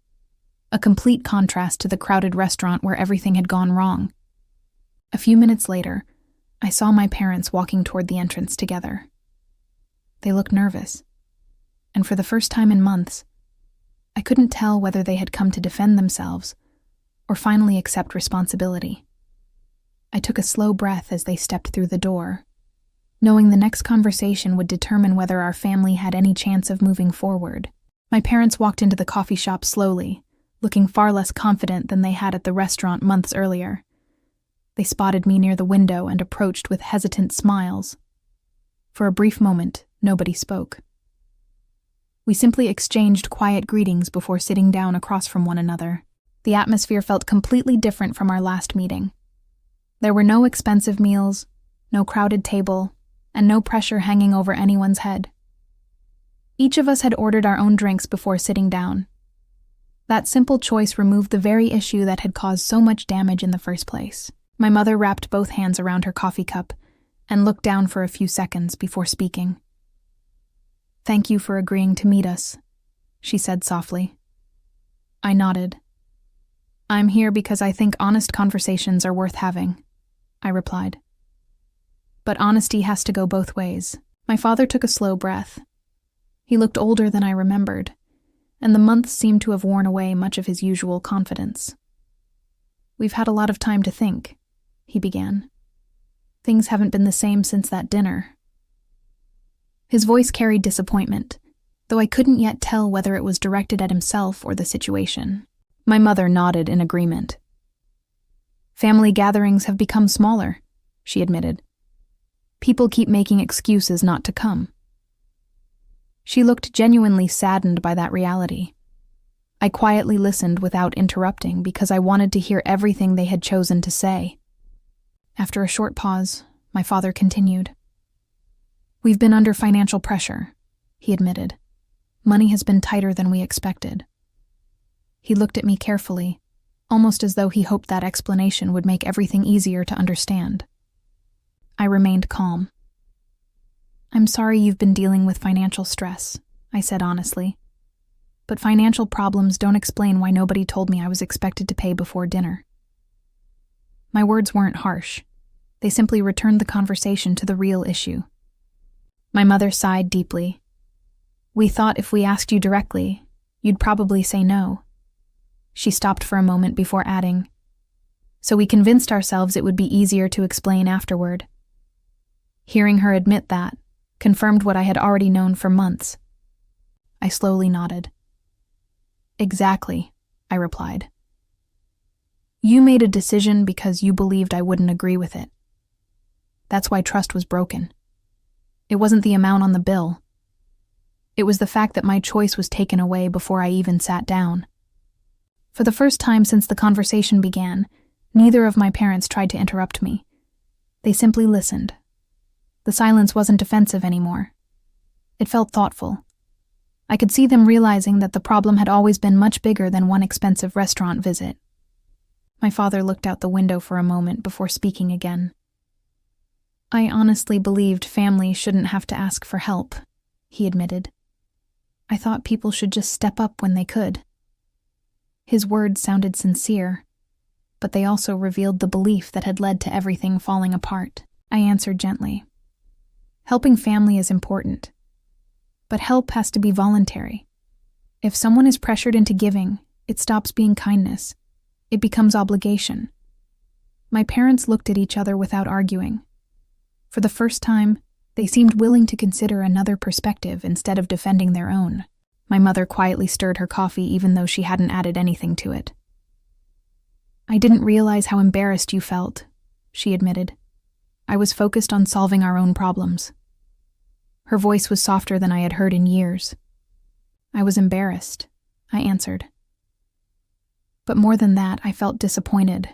a complete contrast to the crowded restaurant where everything had gone wrong. A few minutes later, I saw my parents walking toward the entrance together. They looked nervous, and for the first time in months, I couldn't tell whether they had come to defend themselves or finally accept responsibility. I took a slow breath as they stepped through the door, knowing the next conversation would determine whether our family had any chance of moving forward. My parents walked into the coffee shop slowly, looking far less confident than they had at the restaurant months earlier. They spotted me near the window and approached with hesitant smiles. For a brief moment, Nobody spoke. We simply exchanged quiet greetings before sitting down across from one another. The atmosphere felt completely different from our last meeting. There were no expensive meals, no crowded table, and no pressure hanging over anyone's head. Each of us had ordered our own drinks before sitting down. That simple choice removed the very issue that had caused so much damage in the first place. My mother wrapped both hands around her coffee cup and looked down for a few seconds before speaking. "Thank you for agreeing to meet us," she said softly. I nodded. "I'm here because I think honest conversations are worth having," I replied. "But honesty has to go both ways." My father took a slow breath. He looked older than I remembered, and the months seemed to have worn away much of his usual confidence. "We've had a lot of time to think," he began. "Things haven't been the same since that dinner." His voice carried disappointment, though I couldn't yet tell whether it was directed at himself or the situation. My mother nodded in agreement. "Family gatherings have become smaller," she admitted. "People keep making excuses not to come." She looked genuinely saddened by that reality. I quietly listened without interrupting because I wanted to hear everything they had chosen to say. After a short pause, my father continued. "We've been under financial pressure," he admitted. "Money has been tighter than we expected." He looked at me carefully, almost as though he hoped that explanation would make everything easier to understand. I remained calm. "I'm sorry you've been dealing with financial stress," I said honestly. "But financial problems don't explain why nobody told me I was expected to pay before dinner." My words weren't harsh. They simply returned the conversation to the real issue. My mother sighed deeply. "We thought if we asked you directly, you'd probably say no." She stopped for a moment before adding, "So we convinced ourselves it would be easier to explain afterward." Hearing her admit that confirmed what I had already known for months. I slowly nodded. "Exactly," I replied. "You made a decision because you believed I wouldn't agree with it. That's why trust was broken. It wasn't the amount on the bill. It was the fact that my choice was taken away before I even sat down." For the first time since the conversation began, neither of my parents tried to interrupt me. They simply listened. The silence wasn't defensive anymore. It felt thoughtful. I could see them realizing that the problem had always been much bigger than one expensive restaurant visit. My father looked out the window for a moment before speaking again. "I honestly believed family shouldn't have to ask for help," he admitted. "I thought people should just step up when they could." His words sounded sincere, but they also revealed the belief that had led to everything falling apart. I answered gently. "Helping family is important, but help has to be voluntary. If someone is pressured into giving, it stops being kindness. It becomes obligation." My parents looked at each other without arguing. For the first time, they seemed willing to consider another perspective instead of defending their own. My mother quietly stirred her coffee even though she hadn't added anything to it. "I didn't realize how embarrassed you felt," she admitted. "I was focused on solving our own problems." Her voice was softer than I had heard in years. "I was embarrassed," I answered. But more than that, I felt disappointed.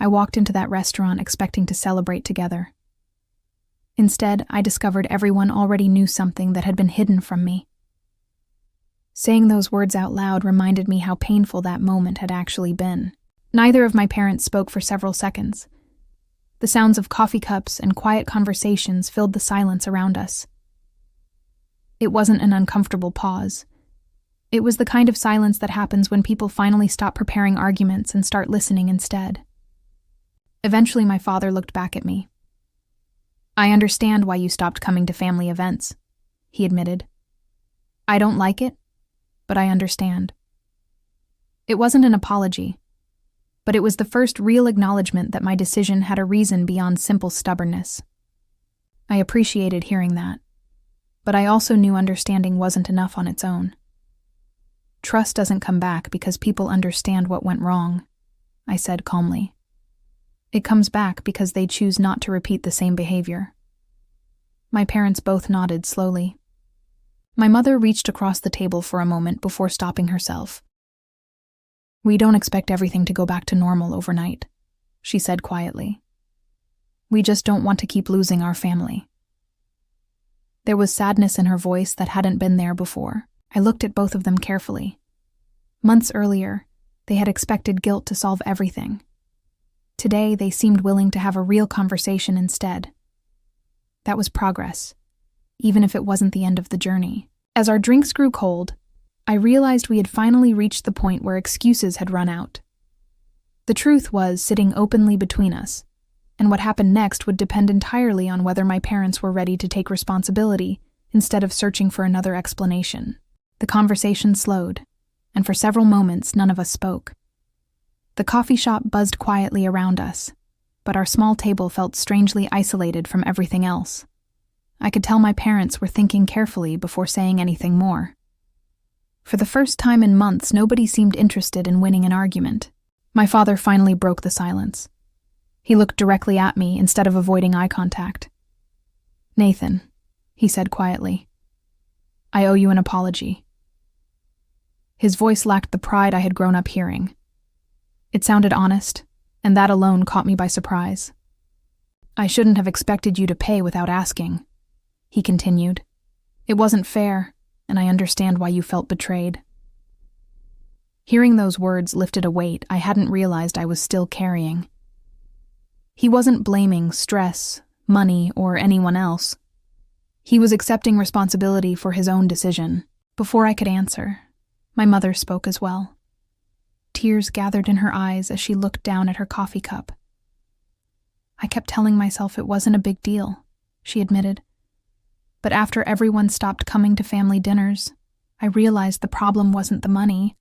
I walked into that restaurant expecting to celebrate together. Instead, I discovered everyone already knew something that had been hidden from me. Saying those words out loud reminded me how painful that moment had actually been. Neither of my parents spoke for several seconds. The sounds of coffee cups and quiet conversations filled the silence around us. It wasn't an uncomfortable pause. It was the kind of silence that happens when people finally stop preparing arguments and start listening instead. Eventually, my father looked back at me. "I understand why you stopped coming to family events," he admitted. "I don't like it, but I understand." It wasn't an apology, but it was the first real acknowledgement that my decision had a reason beyond simple stubbornness. I appreciated hearing that, but I also knew understanding wasn't enough on its own. "Trust doesn't come back because people understand what went wrong," I said calmly. "It comes back because they choose not to repeat the same behavior." My parents both nodded slowly. My mother reached across the table for a moment before stopping herself. "We don't expect everything to go back to normal overnight," she said quietly. "We just don't want to keep losing our family." There was sadness in her voice that hadn't been there before. I looked at both of them carefully. Months earlier, they had expected guilt to solve everything. Today, they seemed willing to have a real conversation instead. That was progress, even if it wasn't the end of the journey. As our drinks grew cold, I realized we had finally reached the point where excuses had run out. The truth was sitting openly between us, and what happened next would depend entirely on whether my parents were ready to take responsibility instead of searching for another explanation. The conversation slowed, and for several moments none of us spoke. The coffee shop buzzed quietly around us, but our small table felt strangely isolated from everything else. I could tell my parents were thinking carefully before saying anything more. For the first time in months, nobody seemed interested in winning an argument. My father finally broke the silence. He looked directly at me instead of avoiding eye contact. "Nathan," he said quietly, "I owe you an apology." His voice lacked the pride I had grown up hearing. It sounded honest, and that alone caught me by surprise. "I shouldn't have expected you to pay without asking," he continued. "It wasn't fair, and I understand why you felt betrayed." Hearing those words lifted a weight I hadn't realized I was still carrying. He wasn't blaming stress, money, or anyone else. He was accepting responsibility for his own decision. Before I could answer, my mother spoke as well. Tears gathered in her eyes as she looked down at her coffee cup. "I kept telling myself it wasn't a big deal," she admitted. "But after everyone stopped coming to family dinners, I realized the problem wasn't the money.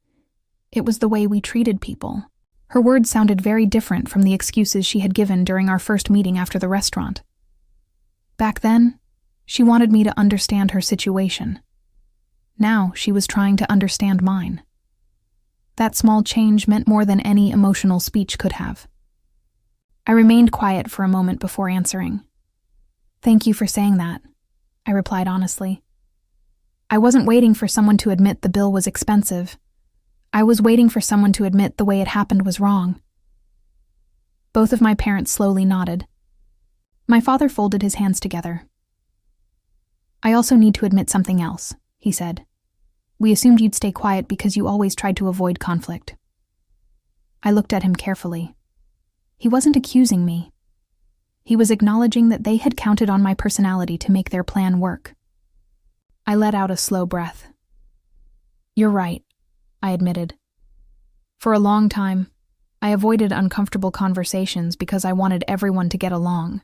It was the way we treated people." Her words sounded very different from the excuses she had given during our first meeting after the restaurant. Back then, she wanted me to understand her situation. Now she was trying to understand mine. That small change meant more than any emotional speech could have. I remained quiet for a moment before answering. "Thank you for saying that," I replied honestly. "I wasn't waiting for someone to admit the bill was expensive. I was waiting for someone to admit the way it happened was wrong." Both of my parents slowly nodded. My father folded his hands together. "I also need to admit something else," he said. "We assumed you'd stay quiet because you always tried to avoid conflict." I looked at him carefully. He wasn't accusing me. He was acknowledging that they had counted on my personality to make their plan work. I let out a slow breath. "You're right," I admitted. "For a long time, I avoided uncomfortable conversations because I wanted everyone to get along.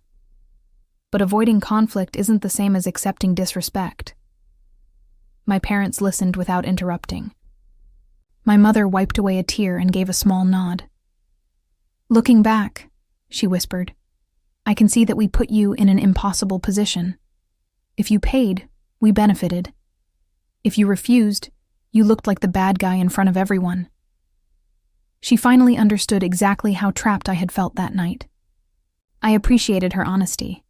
But avoiding conflict isn't the same as accepting disrespect." My parents listened without interrupting. My mother wiped away a tear and gave a small nod. "Looking back," she whispered, "I can see that we put you in an impossible position. If you paid, we benefited. If you refused, you looked like the bad guy in front of everyone." She finally understood exactly how trapped I had felt that night. I appreciated her honesty.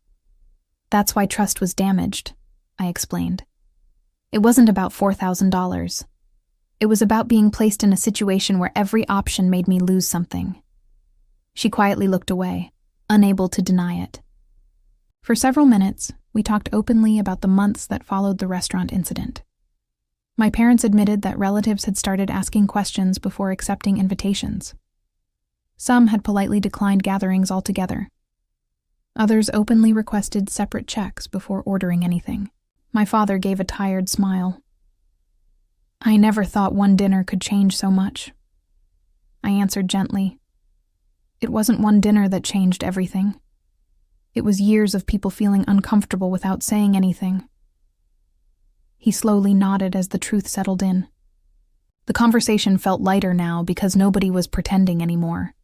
"That's why trust was damaged," I explained. "It wasn't about $4,000. It was about being placed in a situation where every option made me lose something." She quietly looked away, unable to deny it. For several minutes, we talked openly about the months that followed the restaurant incident. My parents admitted that relatives had started asking questions before accepting invitations. Some had politely declined gatherings altogether. Others openly requested separate checks before ordering anything. My father gave a tired smile. "I never thought one dinner could change so much." I answered gently. "It wasn't one dinner that changed everything. It was years of people feeling uncomfortable without saying anything." He slowly nodded as the truth settled in. The conversation felt lighter now because nobody was pretending anymore.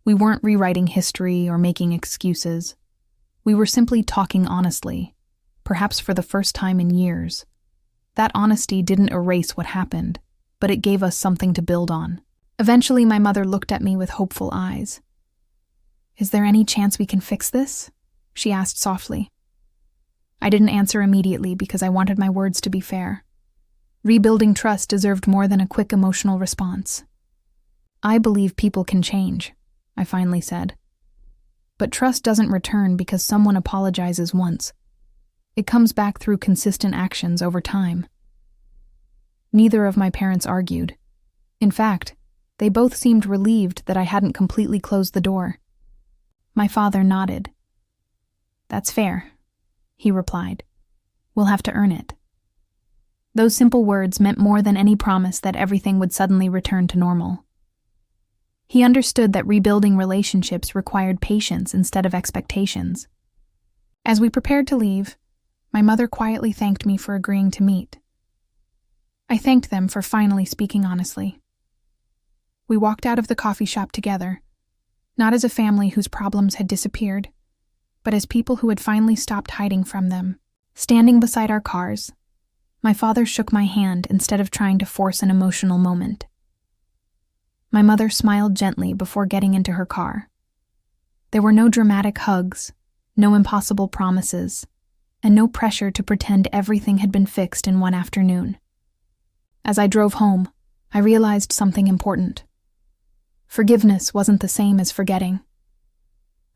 We weren't rewriting history or making excuses. We were simply talking honestly, perhaps for the first time in years. That honesty didn't erase what happened, but it gave us something to build on. Eventually, my mother looked at me with hopeful eyes. "Is there any chance we can fix this?" she asked softly. I didn't answer immediately because I wanted my words to be fair. Rebuilding trust deserved more than a quick emotional response. I believe people can change, I finally said. But trust doesn't return because someone apologizes once. It comes back through consistent actions over time. Neither of my parents argued. In fact, they both seemed relieved that I hadn't completely closed the door. My father nodded. "That's fair," he replied. "We'll have to earn it." Those simple words meant more than any promise that everything would suddenly return to normal. He understood that rebuilding relationships required patience instead of expectations. As we prepared to leave, my mother quietly thanked me for agreeing to meet. I thanked them for finally speaking honestly. We walked out of the coffee shop together, not as a family whose problems had disappeared, but as people who had finally stopped hiding from them. Standing beside our cars, my father shook my hand instead of trying to force an emotional moment. My mother smiled gently before getting into her car. There were no dramatic hugs, no impossible promises, and no pressure to pretend everything had been fixed in one afternoon. As I drove home, I realized something important. Forgiveness wasn't the same as forgetting.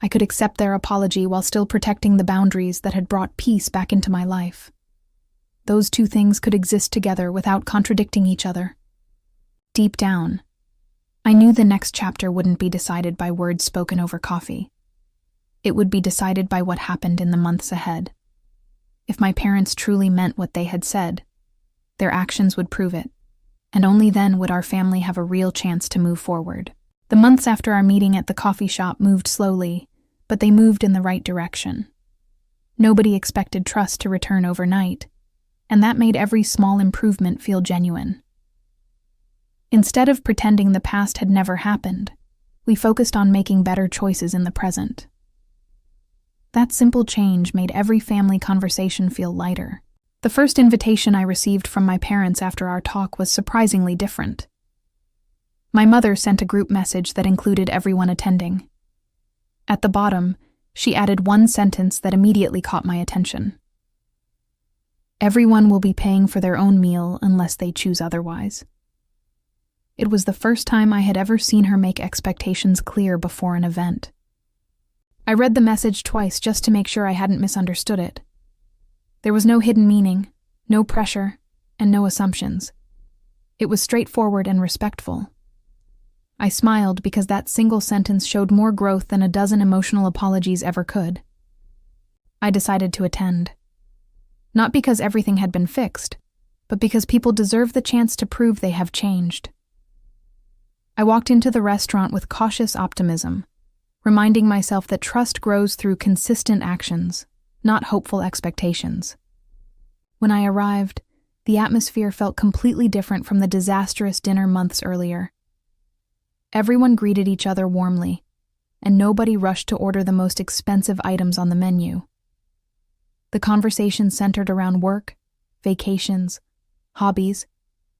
I could accept their apology while still protecting the boundaries that had brought peace back into my life. Those two things could exist together without contradicting each other. Deep down, I knew the next chapter wouldn't be decided by words spoken over coffee. It would be decided by what happened in the months ahead. If my parents truly meant what they had said, their actions would prove it, and only then would our family have a real chance to move forward. The months after our meeting at the coffee shop moved slowly, but they moved in the right direction. Nobody expected trust to return overnight, and that made every small improvement feel genuine. Instead of pretending the past had never happened, we focused on making better choices in the present. That simple change made every family conversation feel lighter. The first invitation I received from my parents after our talk was surprisingly different. My mother sent a group message that included everyone attending. At the bottom, she added one sentence that immediately caught my attention. "Everyone will be paying for their own meal unless they choose otherwise." It was the first time I had ever seen her make expectations clear before an event. I read the message twice just to make sure I hadn't misunderstood it. There was no hidden meaning, no pressure, and no assumptions. It was straightforward and respectful. I smiled because that single sentence showed more growth than a dozen emotional apologies ever could. I decided to attend. Not because everything had been fixed, but because people deserve the chance to prove they have changed. I walked into the restaurant with cautious optimism, reminding myself that trust grows through consistent actions, not hopeful expectations. When I arrived, the atmosphere felt completely different from the disastrous dinner months earlier. Everyone greeted each other warmly, and nobody rushed to order the most expensive items on the menu. The conversation centered around work, vacations, hobbies,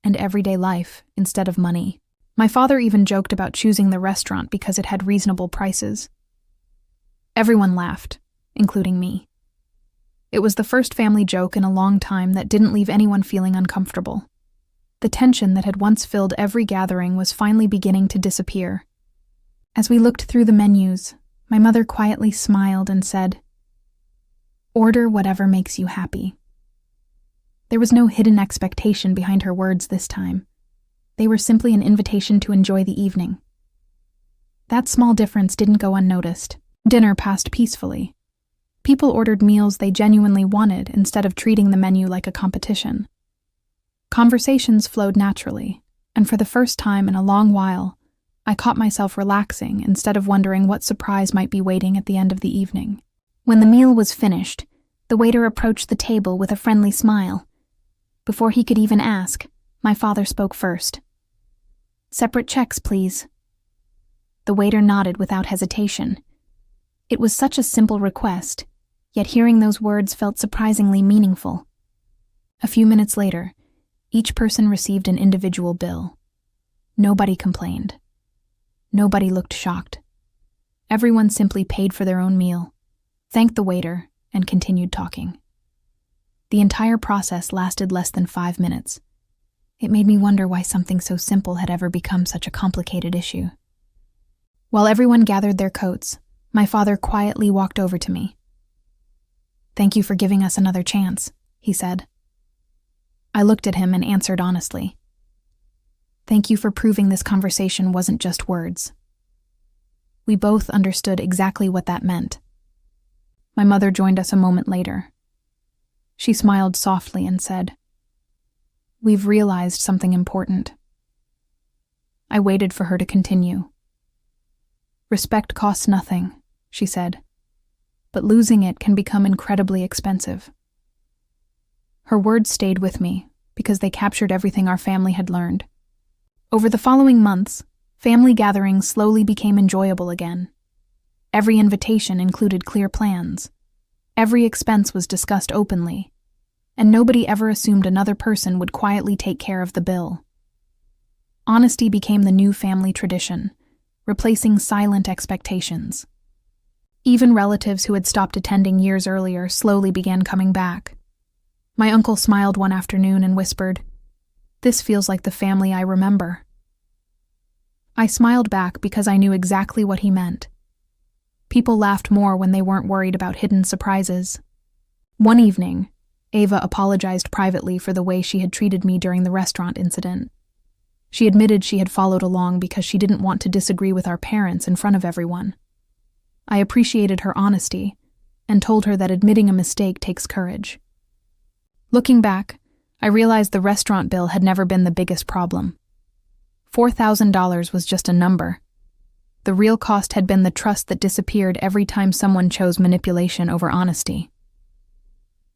and everyday life instead of money. My father even joked about choosing the restaurant because it had reasonable prices. Everyone laughed, including me. It was the first family joke in a long time that didn't leave anyone feeling uncomfortable. The tension that had once filled every gathering was finally beginning to disappear. As we looked through the menus, my mother quietly smiled and said, "Order whatever makes you happy." There was no hidden expectation behind her words this time. They were simply an invitation to enjoy the evening. That small difference didn't go unnoticed. Dinner passed peacefully. People ordered meals they genuinely wanted instead of treating the menu like a competition. Conversations flowed naturally, and for the first time in a long while, I caught myself relaxing instead of wondering what surprise might be waiting at the end of the evening. When the meal was finished, the waiter approached the table with a friendly smile. Before he could even ask, my father spoke first. "Separate checks, please." The waiter nodded without hesitation. It was such a simple request, yet hearing those words felt surprisingly meaningful. A few minutes later, each person received an individual bill. Nobody complained. Nobody looked shocked. Everyone simply paid for their own meal, thanked the waiter, and continued talking. The entire process lasted less than 5 minutes. It made me wonder why something so simple had ever become such a complicated issue. While everyone gathered their coats, my father quietly walked over to me. "Thank you for giving us another chance," he said. I looked at him and answered honestly. "Thank you for proving this conversation wasn't just words." We both understood exactly what that meant. My mother joined us a moment later. She smiled softly and said, "We've realized something important." I waited for her to continue. "Respect costs nothing," she said, "but losing it can become incredibly expensive." Her words stayed with me because they captured everything our family had learned. Over the following months, family gatherings slowly became enjoyable again. Every invitation included clear plans. Every expense was discussed openly, and nobody ever assumed another person would quietly take care of the bill. Honesty became the new family tradition, replacing silent expectations. Even relatives who had stopped attending years earlier slowly began coming back. My uncle smiled one afternoon and whispered, "This feels like the family I remember." I smiled back because I knew exactly what he meant. People laughed more when they weren't worried about hidden surprises. One evening, Ava apologized privately for the way she had treated me during the restaurant incident. She admitted she had followed along because she didn't want to disagree with our parents in front of everyone. I appreciated her honesty and told her that admitting a mistake takes courage. Looking back, I realized the restaurant bill had never been the biggest problem. $4,000 was just a number. The real cost had been the trust that disappeared every time someone chose manipulation over honesty.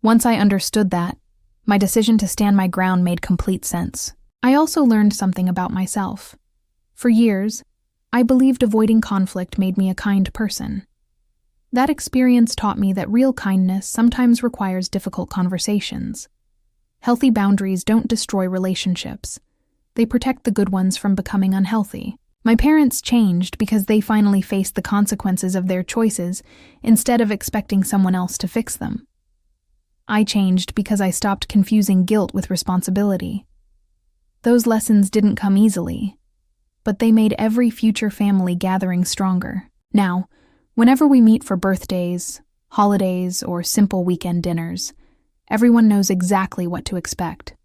Once I understood that, my decision to stand my ground made complete sense. I also learned something about myself. For years, I believed avoiding conflict made me a kind person. That experience taught me that real kindness sometimes requires difficult conversations. Healthy boundaries don't destroy relationships. They protect the good ones from becoming unhealthy. My parents changed because they finally faced the consequences of their choices instead of expecting someone else to fix them. I changed because I stopped confusing guilt with responsibility. Those lessons didn't come easily, but they made every future family gathering stronger. Now, whenever we meet for birthdays, holidays, or simple weekend dinners, everyone knows exactly what to expect.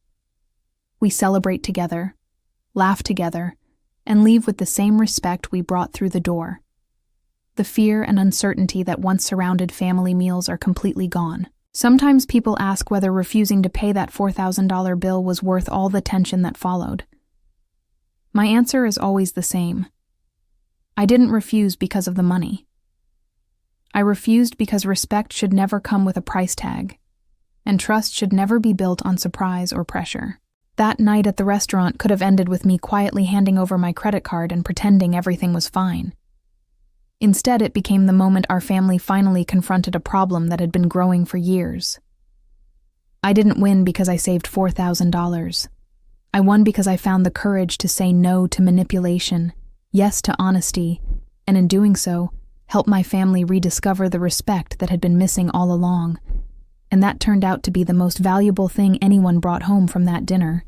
We celebrate together, laugh together, and leave with the same respect we brought through the door. The fear and uncertainty that once surrounded family meals are completely gone. Sometimes people ask whether refusing to pay that $4,000 bill was worth all the tension that followed. My answer is always the same. I didn't refuse because of the money. I refused because respect should never come with a price tag, and trust should never be built on surprise or pressure. That night at the restaurant could have ended with me quietly handing over my credit card and pretending everything was fine. Instead, it became the moment our family finally confronted a problem that had been growing for years. I didn't win because I saved $4,000. I won because I found the courage to say no to manipulation, yes to honesty, and in doing so, help my family rediscover the respect that had been missing all along. And that turned out to be the most valuable thing anyone brought home from that dinner.